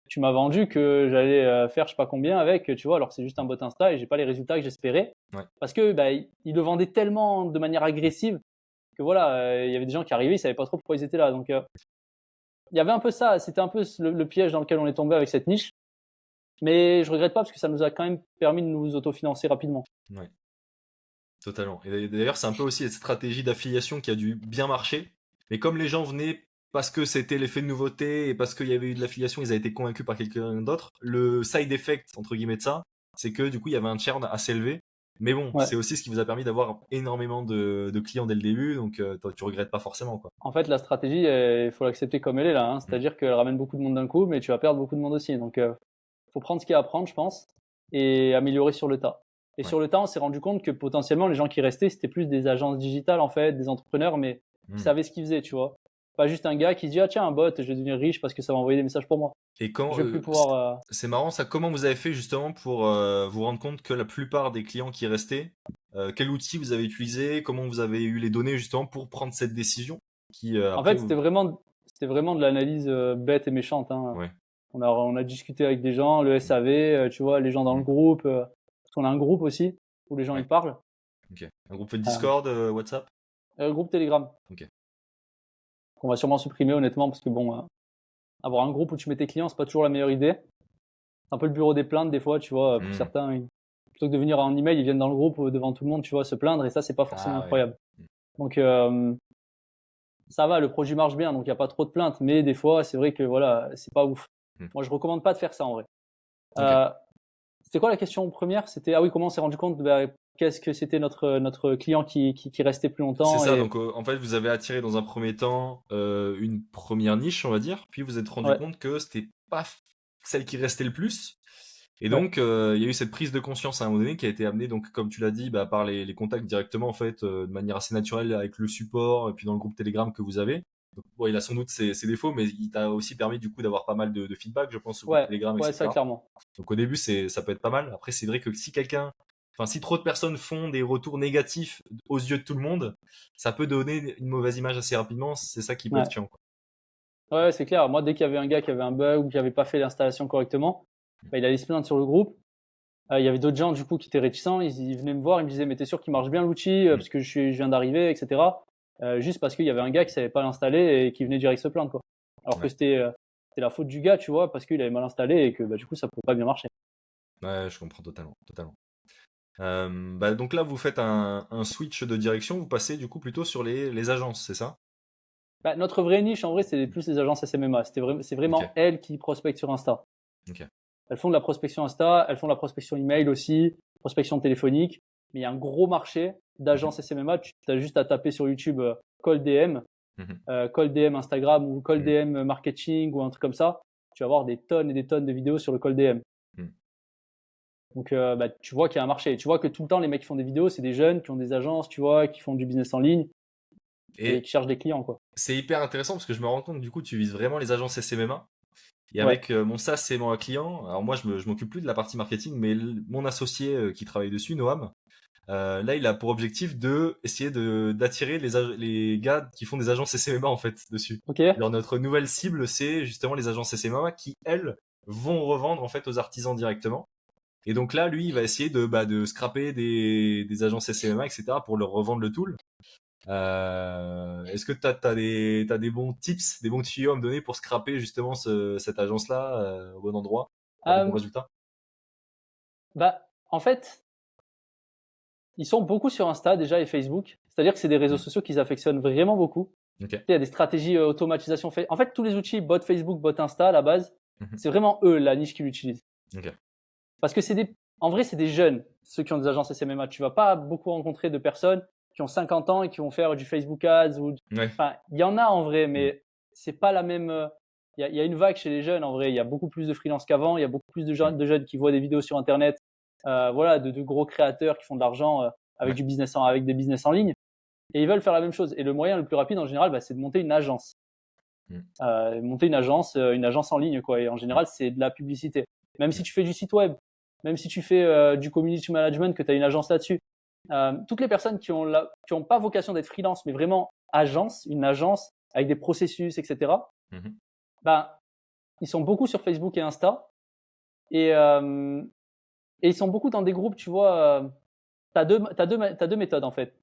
tu m'as vendu que j'allais faire je sais pas combien avec, tu vois, alors que c'est juste un bot Insta et j'ai pas les résultats que j'espérais. Ouais. Parce que, ils le vendaient tellement de manière agressive que voilà, il y avait des gens qui arrivaient, ils savaient pas trop pourquoi ils étaient là. Donc, il y avait un peu ça, c'était un peu le piège dans lequel on est tombé avec cette niche. Mais je regrette pas parce que ça nous a quand même permis de nous autofinancer rapidement. Ouais, totalement. Et d'ailleurs, c'est un peu aussi cette stratégie d'affiliation qui a dû bien marcher. Mais comme les gens venaient parce que c'était l'effet de nouveauté et parce qu'il y avait eu de l'affiliation, ils avaient été convaincus par quelqu'un d'autre. Le side effect, entre guillemets, de ça, c'est que du coup, il y avait un churn assez élevé. Mais bon, Ouais. c'est aussi ce qui vous a permis d'avoir énormément de clients dès le début, donc tu regrettes pas forcément, quoi. En fait, la stratégie, il faut l'accepter comme elle est là, hein. Mm. C'est-à-dire qu'elle ramène beaucoup de monde d'un coup, mais tu vas perdre beaucoup de monde aussi. Donc, faut prendre ce qu'il y a à prendre, je pense, et améliorer sur le tas. Et Ouais. sur le tas, on s'est rendu compte que potentiellement, les gens qui restaient, c'était plus des agences digitales, en fait, des entrepreneurs, mais qui Mm. savaient ce qu'ils faisaient, tu vois. Pas juste un gars qui se dit, ah tiens, un bot, je vais devenir riche parce que ça va envoyer des messages pour moi. Et quand Je vais plus pouvoir. c'est marrant ça, comment vous avez fait justement pour vous rendre compte que la plupart des clients qui restaient, quel outil vous avez utilisé, comment vous avez eu les données justement pour prendre cette décision qui En après fait, vous... c'était vraiment de l'analyse bête et méchante, hein. Ouais, On a discuté avec des gens, le SAV, tu vois, les gens dans le mm, groupe. Parce qu'on a un groupe aussi où les gens ouais, ils parlent. ok. Un groupe de Euh, Discord, WhatsApp? groupe Telegram Ok. qu'on va sûrement supprimer honnêtement parce que bon, avoir un groupe où tu mets tes clients, c'est pas toujours la meilleure idée. C'est un peu le bureau des plaintes des fois, tu vois. Pour Mm. certains, plutôt que de venir en email, ils viennent dans le groupe devant tout le monde, tu vois, se plaindre et ça c'est pas forcément Ah ouais. incroyable. Donc ça va, le projet marche bien, donc il y a pas trop de plaintes. Mais des fois, c'est vrai que voilà, c'est pas ouf. Mm. Moi, je recommande pas de faire ça en vrai. Ok. Euh, C'était quoi la question première? C'était, ah oui, comment on s'est rendu compte, qu'est-ce que c'était notre client qui restait plus C'est longtemps ça, et donc en fait vous avez attiré dans un premier temps une première niche, on va dire, puis vous êtes rendu ouais, compte que c'était pas celle qui restait le plus. Et ouais, donc, il y a eu cette prise de conscience à un moment donné qui a été amenée, donc, comme tu l'as dit, par les contacts directement, en fait, de manière assez naturelle avec le support, et puis dans le groupe Telegram que vous avez. Donc, bon, il a sans doute ses défauts, mais il t'a aussi permis, du coup, d'avoir pas mal de feedback, je pense, au groupe ouais, Telegram, ouais, ça etc. clairement. Donc, au début, ça peut être pas mal. Après, c'est vrai que si trop de personnes font des retours négatifs aux yeux de tout le monde, ça peut donner une mauvaise image assez rapidement. C'est ça qui peut être Ouais, chiant, quoi. ouais, c'est clair. Moi, dès qu'il y avait un gars qui avait un bug ou qui avait pas fait l'installation correctement, il allait se plaindre sur le groupe. Il y avait d'autres gens du coup qui étaient réticents. Ils venaient me voir, ils me disaient, mais t'es sûr qu'il marche bien l'outil Mm. parce que je viens d'arriver, etc. Juste parce qu'il y avait un gars qui savait pas l'installer et qui venait direct se plaindre, quoi. Alors que Ouais. c'était la faute du gars, tu vois, parce qu'il avait mal installé et que du coup ça pouvait pas bien marcher. Ouais, je comprends totalement, totalement. Donc là, vous faites un switch de direction, vous passez du coup plutôt sur les agences, c'est ça? Notre vraie niche, en vrai, c'est plus les agences SMMA. C'est Ok, vraiment elles qui prospectent sur Insta. ok, Elles font de la prospection Insta, elles font de la prospection email aussi, prospection téléphonique. Mais il y a un gros marché mhm, d'agences SMMA. Tu as juste à taper sur YouTube call DM. Mhm. Cold DM Instagram ou Cold Mhm. DM marketing ou un truc comme ça, tu vas avoir des tonnes et des tonnes de vidéos sur le Cold DM. Mhm. Donc, bah, tu vois qu'il y a un marché. Tu vois que tout le temps, les mecs qui font des vidéos, c'est des jeunes qui ont des agences, tu vois, qui font du business en ligne et Et qui cherchent des clients, quoi. c'est hyper intéressant parce que je me rends compte, du coup, tu vises vraiment les agences SMMA. Et Ouais. avec mon SaaS, c'est mon client. Alors moi, je m'occupe plus de la partie marketing, mais mon associé qui travaille dessus, Noam, là, il a pour objectif de essayer d'attirer les gars qui font des agences SMMA en fait dessus. Ok. Alors notre nouvelle cible, c'est justement les agences SMMA qui, elles, vont revendre en fait aux artisans directement. Et donc là, lui, il va essayer de scraper des agences SMMA, etc. pour leur revendre le tool. Est-ce que t'as des bons tips, des bons tuyaux à me donner pour scraper justement cette agence-là au bon endroit, pour des bons Euh, résultats? Bah, en fait, ils sont beaucoup sur Insta déjà et Facebook. C'est-à-dire que c'est des réseaux Hmm. sociaux qu'ils affectionnent vraiment beaucoup. Ok. Il y a des stratégies automatisation. En fait, tous les outils, bot Facebook, bot Insta, à la base, Mhm. c'est vraiment eux, la niche qu'ils utilisent. Ok. Parce que en vrai, c'est des jeunes, ceux qui ont des agences SMMA. Tu vas pas beaucoup rencontrer de personnes qui ont 50 ans et qui vont faire du Facebook Ads Ouais. enfin, il y en a en vrai, Hmm. mais c'est pas la même, il y a une vague chez les jeunes en vrai. Il y a beaucoup plus de freelance qu'avant. Il y a beaucoup plus Hmm. de jeunes qui voient des vidéos sur Internet, voilà, de gros créateurs qui font de l'argent, Ouais. avec des business en ligne et ils veulent faire la même chose. Et le moyen le plus rapide en général, bah, c'est de monter une agence. Hmm. Monter une agence en ligne, quoi. Et en Hmm. général, c'est de la publicité. Même si Hmm. tu fais du site web, même si tu fais du community management, que tu as une agence là-dessus, toutes les personnes qui ont pas vocation d'être freelance, mais vraiment une agence avec des processus, etc., Mhm. ben, ils sont beaucoup sur Facebook et Insta. Et, et ils sont beaucoup dans des groupes, tu vois. T'as deux méthodes, en fait.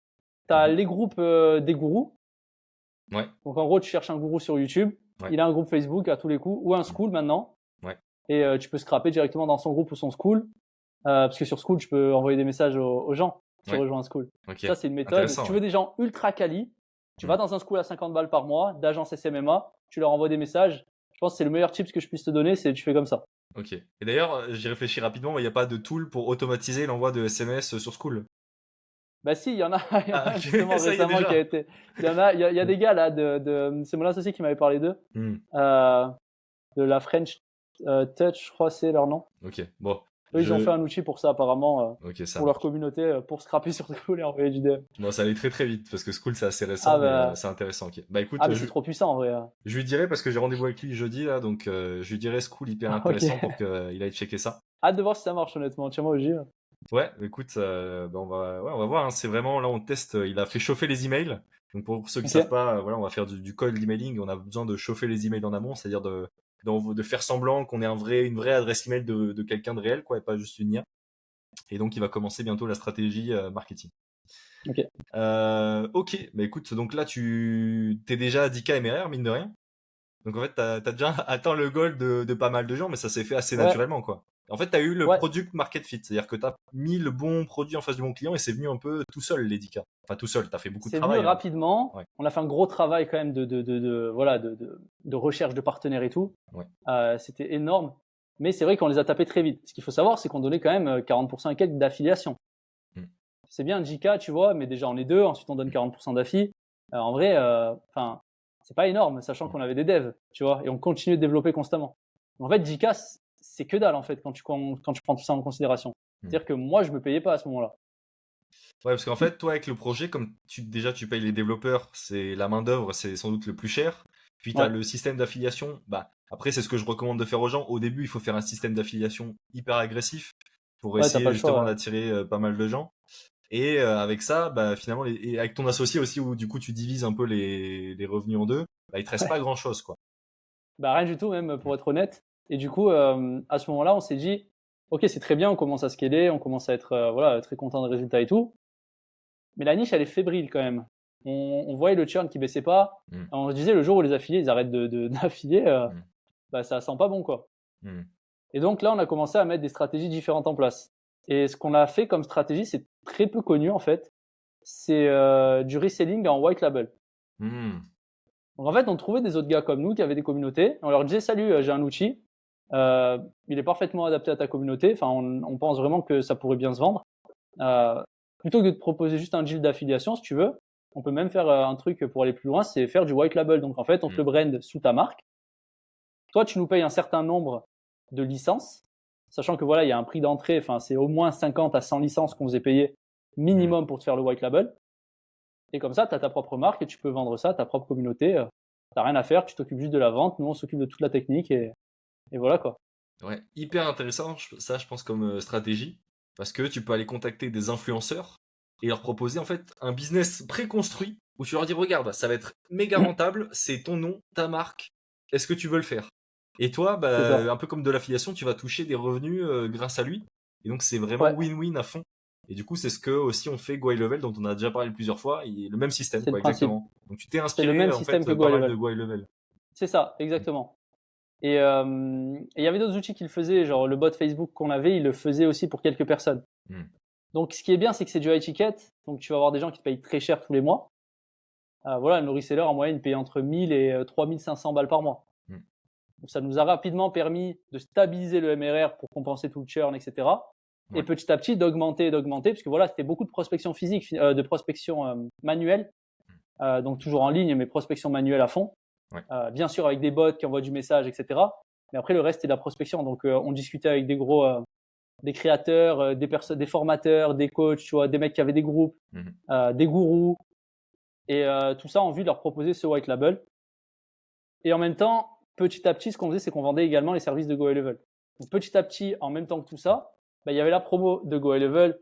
Tu as Mhm. les groupes des gourous. Ouais. Donc, en gros, tu cherches un gourou sur YouTube. Ouais. Il a un groupe Facebook à tous les coups, ou un Hmm. school maintenant. Ouais. Et tu peux scraper directement dans son groupe ou son school. Parce que sur School, je peux envoyer des messages aux gens qui Ouais. rejoignent un School. Ok. Ça, c'est une méthode. Si Intéressant, tu ouais. veux des gens ultra quali, tu Hmm. vas dans un School à 50 balles par mois, d'agence SMMA, tu leur envoies des messages. Je pense que c'est le meilleur tips que je puisse te donner, c'est tu fais comme ça. Ok. Et d'ailleurs, j'y réfléchis rapidement, mais il n'y a pas de tool pour automatiser l'envoi de SMS sur School. Bah si, il y en a, il y en Ah, a ok, justement ça y est récemment qui a déjà. été. Il y a des gars là c'est mon associé qui m'avait parlé d'eux, Hmm. euh, de la French Touch, je crois c'est leur nom. Ok. Bon, Eux, ils ont fait je. un outil pour ça apparemment, Ok, ça pour leur marche. communauté, pour scraper sur School et envoyer du DM. Bon, ça allait très très vite parce que School c'est assez récent, Ah mais bah, c'est intéressant. Ok. Bah ah écoute, mais c'est trop puissant en vrai. je lui dirai parce que j'ai rendez-vous avec lui jeudi là, donc je lui dirai School hyper Ok. intéressant pour qu'il aille checker ça. Hâte de voir si ça marche honnêtement. Tiens-moi au jus. Ouais, écoute, bah, on va voir. Hein. C'est vraiment là on teste. Il a fait chauffer les emails. Donc pour ceux qui savent Ok. pas, voilà, on va faire du cold emailing. On a besoin de chauffer les emails en amont, c'est-à-dire de faire semblant qu'on ait une vraie adresse email de quelqu'un de réel, quoi, et pas juste une IA. Et donc il va commencer bientôt la stratégie marketing. Ok. Ok, bah écoute, donc là tu t'es déjà à 10K MRR, mine de rien. Donc en fait, t'as déjà atteint le goal de pas mal de gens, mais ça s'est fait assez Ouais. naturellement, quoi. En fait, t'as eu le Ouais. product market fit, c'est-à-dire que t'as mis le bon produit en face du bon client et c'est venu un peu tout seul, les 10K. Enfin, tout seul, t'as fait beaucoup de C'est venu travail, hein. rapidement. Ouais, On a fait un gros travail quand même voilà, de recherche de partenaires et tout. ouais, C'était énorme. Mais c'est vrai qu'on les a tapés très vite. Ce qu'il faut savoir, c'est qu'on donnait quand même 40% et quelques d'affiliation. mm, C'est bien 10K, tu vois, mais déjà on est deux. Ensuite, on donne 40% d'affi. En vrai, enfin, c'est pas énorme, sachant mm, qu'on avait des devs, tu vois, et on continue de développer constamment. En fait, 10K, c'est que dalle en fait quand tu prends tout ça en considération. mm. C'est-à-dire que moi, je me payais pas à ce moment-là. Ouais, parce qu'en fait, toi, avec le projet, comme déjà tu payes les développeurs, c'est la main-d'œuvre, c'est sans doute le plus cher. Puis t'as Ouais, le système d'affiliation. Bah, après, c'est ce que je recommande de faire aux gens. Au début, il faut faire un système d'affiliation hyper agressif pour ouais, t'as pas essayer le justement choix. d'attirer pas mal de gens. Et avec ça, bah, finalement, et avec ton associé aussi, où du coup tu divises un peu les revenus en deux, bah, il te reste pas Ouais. grand-chose, quoi. Bah rien du tout, même Mm. pour être honnête. Et du coup, à ce moment-là, on s'est dit, ok, c'est très bien, on commence à scaler, on commence à être voilà très content des résultats et tout. Mais la niche, elle est fébrile quand même. On voyait le churn qui baissait pas. Mm. On se disait le jour où les affiliés ils arrêtent d'affilier, Mm. bah ça sent pas bon quoi. Mm. Et donc là, on a commencé à mettre des stratégies différentes en place. Et ce qu'on a fait comme stratégie, c'est très peu connu en fait. C'est du reselling en white label. Mm. Donc en fait, on trouvait des autres gars comme nous qui avaient des communautés. On leur disait salut, j'ai un outil. Il est parfaitement adapté à ta communauté. Enfin, on pense vraiment que ça pourrait bien se vendre. Euh, Plutôt que de te proposer juste un deal d'affiliation, si tu veux, On peut même faire un truc pour aller plus loin, c'est faire du white label. Donc en fait, on te le brand sous ta marque. Toi, tu nous payes un certain nombre de licences, sachant que voilà, il y a un prix d'entrée, enfin, c'est au moins 50 à 100 licences qu'on faisait payer minimum pour te faire le white label. Et comme ça, tu as ta propre marque et tu peux vendre ça à ta propre communauté. Tu n'as rien à faire, tu t'occupes juste de la vente. Nous, on s'occupe de toute la technique et voilà quoi. Ouais, hyper intéressant, ça, je pense, comme stratégie. Parce que tu peux aller contacter des influenceurs et leur proposer, en fait, un business préconstruit où tu leur dis, regarde, ça va être méga rentable, c'est ton nom, ta marque, est-ce que tu veux le faire? Et toi, C'est ça. un peu comme de l'affiliation, tu vas toucher des revenus grâce à lui. Et donc, c'est vraiment Ouais, win-win à fond. Et du coup, c'est ce que aussi on fait Go High Level, dont on a déjà parlé plusieurs fois. Le même système, c'est le quoi, principe. exactement. Donc, tu t'es C'est le inspiré, même en système fait, que Go pas High mal de Level. Go High Level. C'est ça, exactement. Et il y avait d'autres outils qui le faisaient, genre le bot Facebook qu'on avait, il le faisait aussi pour quelques personnes. Mm. Donc, ce qui est bien, c'est que c'est du high ticket. Donc, tu vas avoir des gens qui te payent très cher tous les mois. Voilà, le reseller, en moyenne, paye entre 1000 et 3500 balles par mois. Mm. Donc, ça nous a rapidement permis de stabiliser le MRR pour compenser tout le churn, etc. Et Ouais. petit à petit, d'augmenter, parce que voilà, c'était beaucoup de prospection physique, de prospection manuelle. Donc, toujours en ligne, mais prospection manuelle à fond. Ouais. Bien sûr, avec des bots qui envoient du message, etc. Mais après, le reste, c'est de la prospection. Donc, on discutait avec des créateurs, des formateurs, des coachs, tu vois, des mecs qui avaient des groupes, des gourous, et tout ça en vue de leur proposer ce white label. Et en même temps, petit à petit, ce qu'on faisait, c'est qu'on vendait également les services de Go High Level. Donc, petit à petit, en même temps que tout ça, il y avait la promo de Go High Level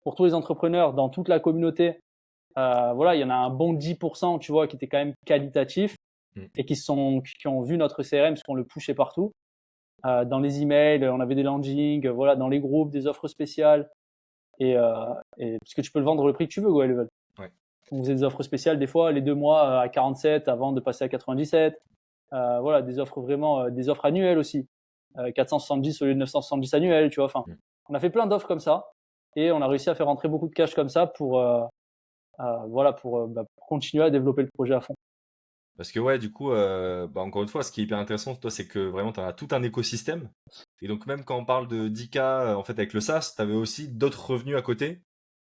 pour tous les entrepreneurs dans toute la communauté. Voilà, il y en a un bon 10%, tu vois, qui était quand même qualitatif et qui ont vu notre CRM parce qu'on le pushait partout. Dans les emails, on avait des landings, voilà, dans les groupes, des offres spéciales. Et parce que tu peux le vendre le prix que tu veux, Go High Level. Ouais. On faisait des offres spéciales, des fois, les 2 mois à 47 avant de passer à 97. Voilà, des offres vraiment, des offres annuelles aussi. 470 au lieu de 970 annuels, tu vois. Enfin, on a fait plein d'offres comme ça et on a réussi à faire rentrer beaucoup de cash comme ça voilà, pour continuer à développer le projet à fond. Parce que ouais, du coup, encore une fois, ce qui est hyper intéressant, toi, c'est que vraiment, tu as tout un écosystème. Et donc, même quand on parle de 10K, en fait, avec le SaaS, tu avais aussi d'autres revenus à côté.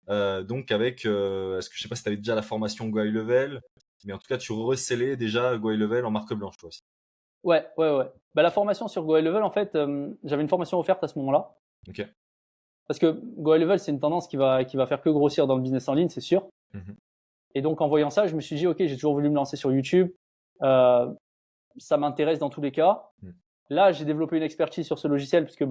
Donc, avec, est-ce que je sais pas si tu avais déjà la formation Go High Level, mais en tout cas, tu recellais déjà Go High Level en marque blanche, toi aussi. Ouais, ouais, ouais. Bah, la formation sur Go High Level, en fait, j'avais une formation offerte à ce moment-là. Ok. Parce que Go High Level, c'est une tendance qui va faire que grossir dans le business en ligne, c'est sûr. Mhm. Et donc, en voyant ça, je me suis dit, OK, j'ai toujours voulu me lancer sur YouTube. Euh, Ça m'intéresse dans tous les cas. Mhm. Là, j'ai développé une expertise sur ce logiciel puisque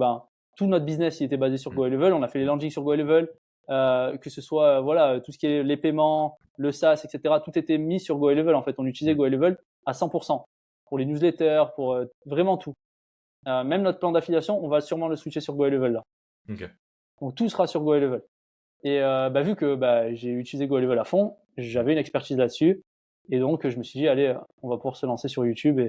tout notre business il était basé sur Go High Level. On a fait les landings sur Go High Level, que ce soit voilà tout ce qui est les paiements, le SaaS, etc. Tout était mis sur Go High Level. En fait, on utilisait Go High Level à 100% pour les newsletters, pour vraiment tout. Même notre plan d'affiliation, on va sûrement le switcher sur Go High Level là. Ok. Donc tout sera sur Go High Level. Et vu que j'ai utilisé Go High Level à fond, j'avais une expertise là-dessus. Et donc, je me suis dit, allez, on va pouvoir se lancer sur YouTube.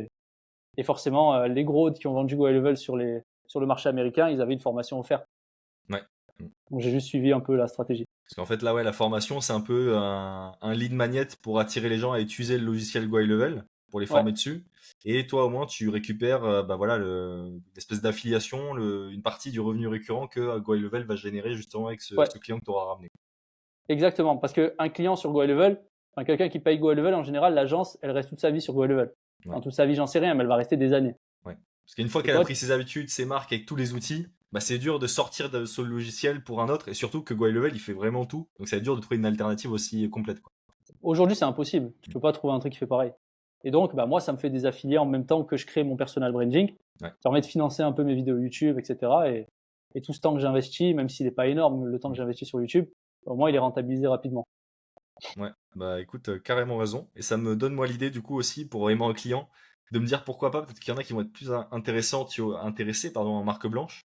Et forcément, les gros qui ont vendu Go High Level sur le marché américain, ils avaient une formation offerte. Ouais. Mhm. Donc, j'ai juste suivi un peu la stratégie. Parce qu'en fait, là, ouais, la formation, c'est un peu un lead magnet pour attirer les gens à utiliser le logiciel Go High Level, pour les Ouais, former dessus. Et toi, au moins, tu récupères voilà, l'espèce d'affiliation, une partie du revenu récurrent que Go High Level va générer justement avec ouais, ce client que tu auras ramené. exactement. Parce qu'un client sur Go High Level, enfin, quelqu'un qui paye Go High Level, en général, l'agence, elle reste toute sa vie sur Go High Level. Ouais. Enfin, toute sa vie, j'en sais rien, mais elle va rester des années. Ouais. Parce qu'une fois Et qu'elle a toi, pris ses habitudes, ses marques avec tous les outils, c'est dur de sortir de ce logiciel pour un autre. Et surtout que Go High Level, il fait vraiment tout. Donc, ça va être dur de trouver une alternative aussi complète, quoi. aujourd'hui, c'est impossible. Tu peux pas trouver un truc qui fait pareil. Et donc, moi, ça me fait des affiliés en même temps que je crée mon personal branding. Ouais. Ça permet de financer un peu mes vidéos YouTube, etc. Et tout ce temps que j'investis, même s'il n'est pas énorme, le temps que j'investis sur YouTube, au moins, il est rentabilisé rapidement. Ouais, bah écoute, carrément raison. Et ça me donne moi l'idée du coup aussi pour vraiment un client de me dire pourquoi pas, peut-être qu'il y en a qui vont être plus intéressés en marque blanche.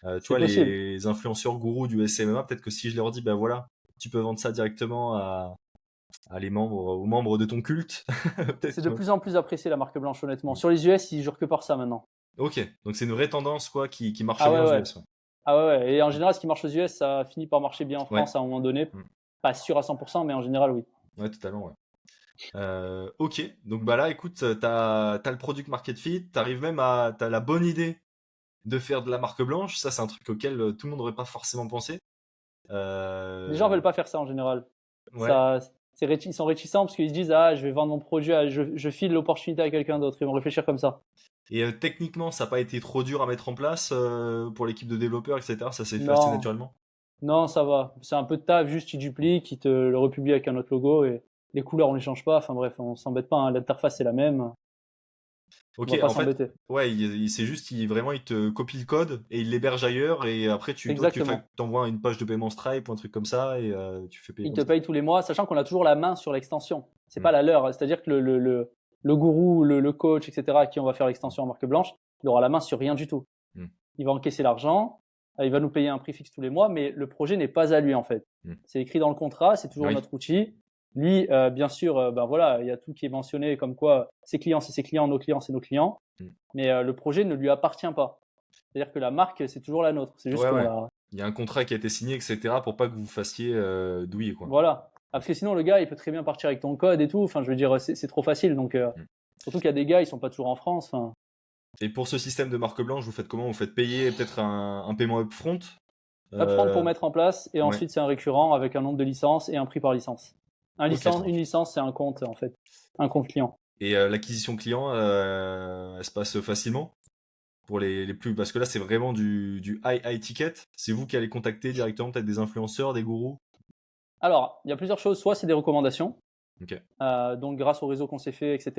Tu C'est vois, possible. les influenceurs gourous du SMMA, peut-être que si je leur dis, bah voilà, tu peux vendre ça directement à aux membres de ton culte, peut-être C'est de que... plus en plus apprécié la marque blanche, honnêtement. Sur les US, ils jurent que par ça maintenant. Ok, donc c'est une vraie tendance quoi qui marche Ah bien ouais, aux ouais. US. Ouais, Ah ouais, ouais. Et en général, ce qui marche aux US, ça finit par marcher bien en ouais, France à un moment donné. mm. Pas sûr à 100%, mais en général, oui. Ouais, totalement, ouais. Ok, donc bah là, écoute, t'as le product market fit, t'as la bonne idée de faire de la marque blanche. Ça, c'est un truc auquel tout le monde n'aurait pas forcément pensé. Les gens Euh, veulent pas faire ça en général. ouais, Ça, Ils sont réticents parce qu'ils se disent ah je vais vendre mon produit, je file l'opportunité à quelqu'un d'autre. Ils vont réfléchir comme ça. Et techniquement, ça n'a pas été trop dur à mettre en place pour l'équipe de développeurs, etc. Ça s'est fait assez Non, naturellement. non, ça va. C'est un peu de taf, juste ils dupliquent, ils te le republient avec un autre logo et les couleurs on les change pas. Enfin bref, on s'embête pas, hein. L'interface c'est la même. On Ok, va pas en fait, s'embêter. ouais, c'est juste, vraiment, il te copie le code et il l'héberge ailleurs et après, toi, tu Exactement. t'envoies une page de paiement Stripe ou un truc comme ça et tu fais payer Ils comme te ça. payent tous les mois, sachant qu'on a toujours la main sur l'extension. C'est Hmm. pas la leur. C'est-à-dire que le gourou, le coach, etc., à qui on va faire l'extension en marque blanche, il aura la main sur rien du tout. Hmm. Il va encaisser l'argent, il va nous payer un prix fixe tous les mois, mais le projet n'est pas à lui en fait. Hmm. C'est écrit dans le contrat, c'est toujours Oui, notre outil. Lui, bien sûr, ben voilà, il y a tout qui est mentionné comme quoi ses clients c'est ses clients, nos clients c'est nos clients, Hmm. mais le projet ne lui appartient pas. C'est-à-dire que la marque c'est toujours la nôtre. C'est juste ouais, qu'on ouais. la, Il y a un contrat qui a été signé, etc. pour pas que vous vous fassiez douiller, quoi. voilà. Parce que sinon le gars il peut très bien partir avec ton code et tout. Enfin, je veux dire, c'est trop facile. Donc Hmm. surtout qu'il y a des gars, ils sont pas toujours en France. Enfin, Et pour ce système de marque blanche, vous faites comment? Vous faites payer peut-être un paiement upfront? upfront pour Euh, mettre en place et ouais. ensuite c'est un récurrent avec un nombre de licences et un prix par licence. Ok, ça Une marche. licence c'est un compte en fait, un compte client. Et l'acquisition client, elle se passe facilement pour les plus. Parce que là, c'est vraiment du high ticket. C'est vous qui allez contacter directement peut-être des influenceurs, des gourous. Alors, il y a plusieurs choses. Soit c'est des recommandations. Ok. Donc, grâce au réseau qu'on s'est fait, etc.,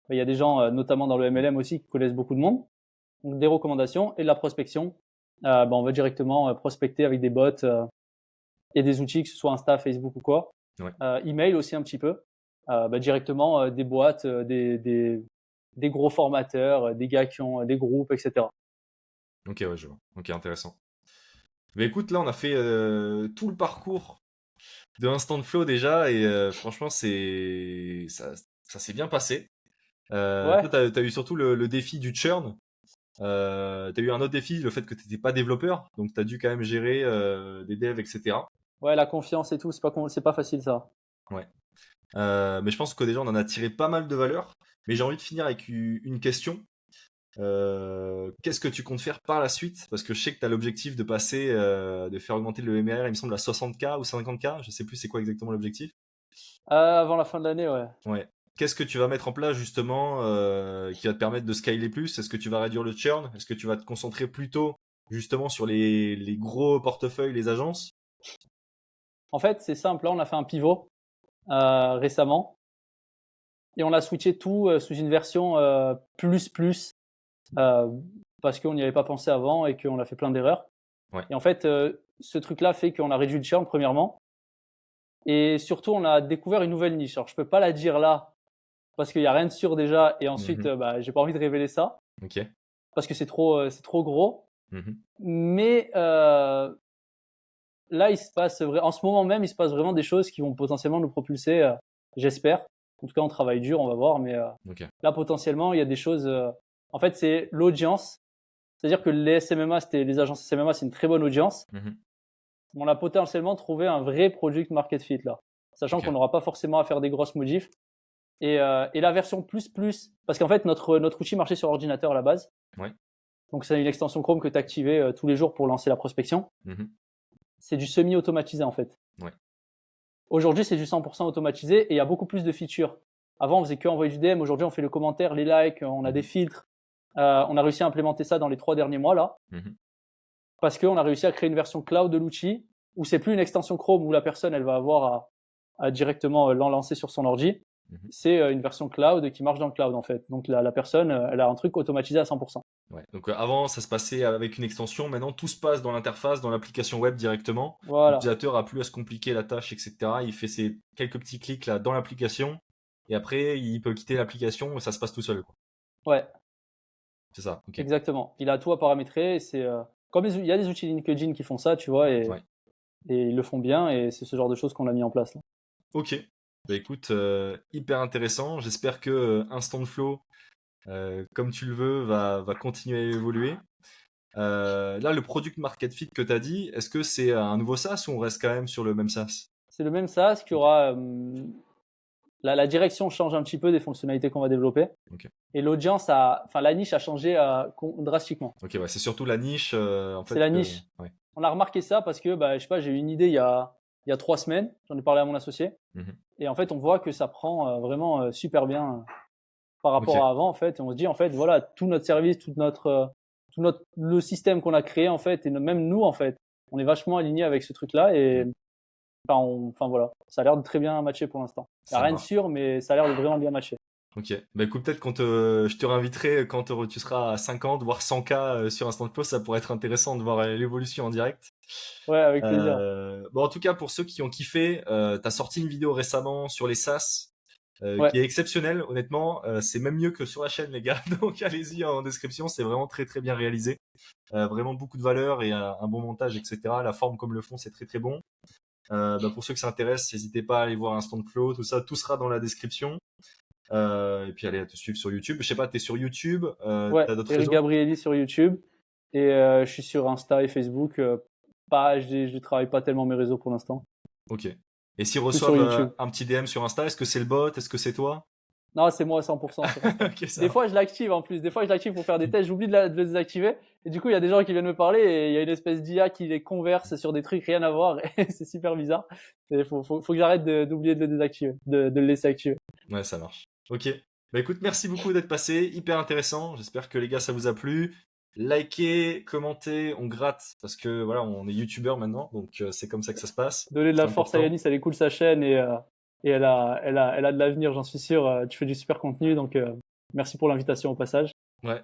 il y a des gens, notamment dans le MLM aussi, qui connaissent beaucoup de monde. Donc, des recommandations et de la prospection. On va directement prospecter avec des bots et des outils, que ce soit Insta, Facebook ou quoi. Ouais. Email aussi un petit peu. Directement des boîtes, des gros formateurs, des gars qui ont des groupes, etc. Ok, ouais, je vois. Ok, intéressant. Mais écoute, là, on a fait tout le parcours de Instant Flow déjà et franchement, ça s'est bien passé. Ouais, Toi, t'as eu surtout le défi du churn. T'as eu un autre défi, le fait que t'étais pas développeur, donc t'as dû quand même gérer des devs, etc. ouais, la confiance et tout, c'est pas facile ça. Ouais. Mais je pense que déjà on en a tiré pas mal de valeur. Mais j'ai envie de finir avec une question. Qu'est-ce que tu comptes faire par la suite? Parce que je sais que tu as l'objectif de passer, de faire augmenter le MRR, il me semble, à 60K ou 50K. Je sais plus c'est quoi exactement l'objectif. Avant la fin de l'année, ouais. Ouais. Qu'est-ce que tu vas mettre en place justement qui va te permettre de scaler plus? Est-ce que tu vas réduire le churn? Est-ce que tu vas te concentrer plutôt justement sur les gros portefeuilles, les agences? En fait, c'est simple. Là, on a fait un pivot récemment et on a switché tout sous une version euh, parce qu'on n'y avait pas pensé avant et qu'on a fait plein d'erreurs. Ouais. Et en fait, ce truc-là fait qu'on a réduit le churn premièrement et surtout on a découvert une nouvelle niche. Alors, je peux pas la dire là parce qu'il y a rien de sûr déjà et ensuite, Mhm. j'ai pas envie de révéler ça Ok. parce que c'est trop gros. Mhm. Mais là, en ce moment même, il se passe vraiment des choses qui vont potentiellement nous propulser, j'espère. En tout cas, on travaille dur, on va voir, mais Ok. là, potentiellement, il y a des choses. En fait, c'est l'audience. C'est-à-dire que les agences SMMA, c'est une très bonne audience. Mhm. On a potentiellement trouvé un vrai product market fit là, sachant Ok. qu'on n'aura pas forcément à faire des grosses modifs. Et la version parce qu'en fait, notre outil marchait sur ordinateur à la base. Ouais. Donc, c'est une extension Chrome que tu activais tous les jours pour lancer la prospection. Mhm. C'est du semi-automatisé en fait. Ouais. Aujourd'hui, c'est du 100% automatisé et il y a beaucoup plus de features. Avant, on faisait que envoyer du DM. Aujourd'hui, on fait le commentaire, les likes, on a des Mhm. filtres. On a réussi à implémenter ça dans les 3 derniers mois là, Mhm. parce qu'on a réussi à créer une version cloud de l'outil où c'est plus une extension Chrome où la personne elle va avoir à directement l'en lancer sur son ordi. Mhm. C'est une version cloud qui marche dans le cloud en fait. Donc la personne, elle a un truc automatisé à 100%. Ouais. Donc avant, ça se passait avec une extension. Maintenant, tout se passe dans l'interface, dans l'application web directement. Voilà. L'utilisateur a plus à se compliquer la tâche, etc. Il fait ses quelques petits clics là dans l'application et après, il peut quitter l'application et ça se passe tout seul, quoi. Ouais, C'est ça. Ok. exactement. Il a tout à paramétrer. Comme il y a des outils LinkedIn qui font ça, tu vois, Ouais. et ils le font bien. Et c'est ce genre de choses qu'on a mis en place là. Ok. Bah écoute, hyper intéressant. J'espère que Instant Flow, comme tu le veux, va continuer à évoluer. Là, le product market fit que tu as dit, est-ce que c'est un nouveau SaaS ou on reste quand même sur le même SaaS? C'est le même SaaS qui Ok. aura la direction change un petit peu des fonctionnalités qu'on va développer Ok. et la niche a changé drastiquement. Ok, ouais, c'est surtout la niche, en C'est fait, la que. niche. Ouais. On a remarqué ça parce que, je sais pas, j'ai eu une idée il y a 3 semaines. J'en ai parlé à mon associé. Mhm. Et en fait, on voit que ça prend vraiment super bien par Ok, rapport à avant. En fait, et on se dit, en fait, voilà, tout notre service, le système qu'on a créé, en fait, et même nous, en fait, on est vachement alignés avec ce truc-là. Et enfin voilà, ça a l'air de très bien matcher pour l'instant. Il n'y a ça rien de marche. sûr, mais ça a l'air de vraiment bien matcher. Ok. Bah écoute, peut-être je te réinviterai quand tu seras à 50, voire 100K sur Instant Post, ça pourrait être intéressant de voir l'évolution en direct. Ouais, avec plaisir. Bon, en tout cas, pour ceux qui ont kiffé, t'as sorti une vidéo récemment sur les SaaS Ouais, qui est exceptionnelle, honnêtement. C'est même mieux que sur la chaîne, les gars. Donc allez-y en description, c'est vraiment très très bien réalisé. Vraiment beaucoup de valeur et un bon montage, etc. La forme comme le fond, c'est très très bon. Bah, pour ceux que ça intéresse, n'hésitez pas à aller voir Instant Flow, tout ça, tout sera dans la description. Et puis allez te suivre sur YouTube. Je sais pas, t'es sur YouTube, ouais, t'as d'autres Eric réseaux? Gabrielli sur YouTube. Et je suis sur Insta et Facebook. Je travaille pas tellement mes réseaux pour l'instant. Ok. Et s'ils Que sur reçoivent YouTube. un petit DM sur Insta, est-ce que c'est le bot? Est-ce que c'est toi? Non, c'est moi à 100% sur Insta. Ok, ça Des va. fois, je l'active en plus. Des fois, je l'active pour faire des tests. J'oublie de le désactiver. Et du coup, il y a des gens qui viennent me parler et il y a une espèce d'IA qui les converse sur des trucs rien à voir. Et c'est super bizarre. Il faut que j'arrête d'oublier de le désactiver, de le laisser activer. Ouais, ça marche. Ok. Bah écoute, merci beaucoup d'être passé. Hyper intéressant. J'espère que les gars, ça vous a plu. Likez, commentez, on gratte parce que voilà, on est youtubeur maintenant, donc c'est comme ça que ça se passe. Donner de C'est la force à important. Yanis, elle est cool sa chaîne et elle a de l'avenir, j'en suis sûr. Tu fais du super contenu. Donc, merci pour l'invitation au passage. Ouais.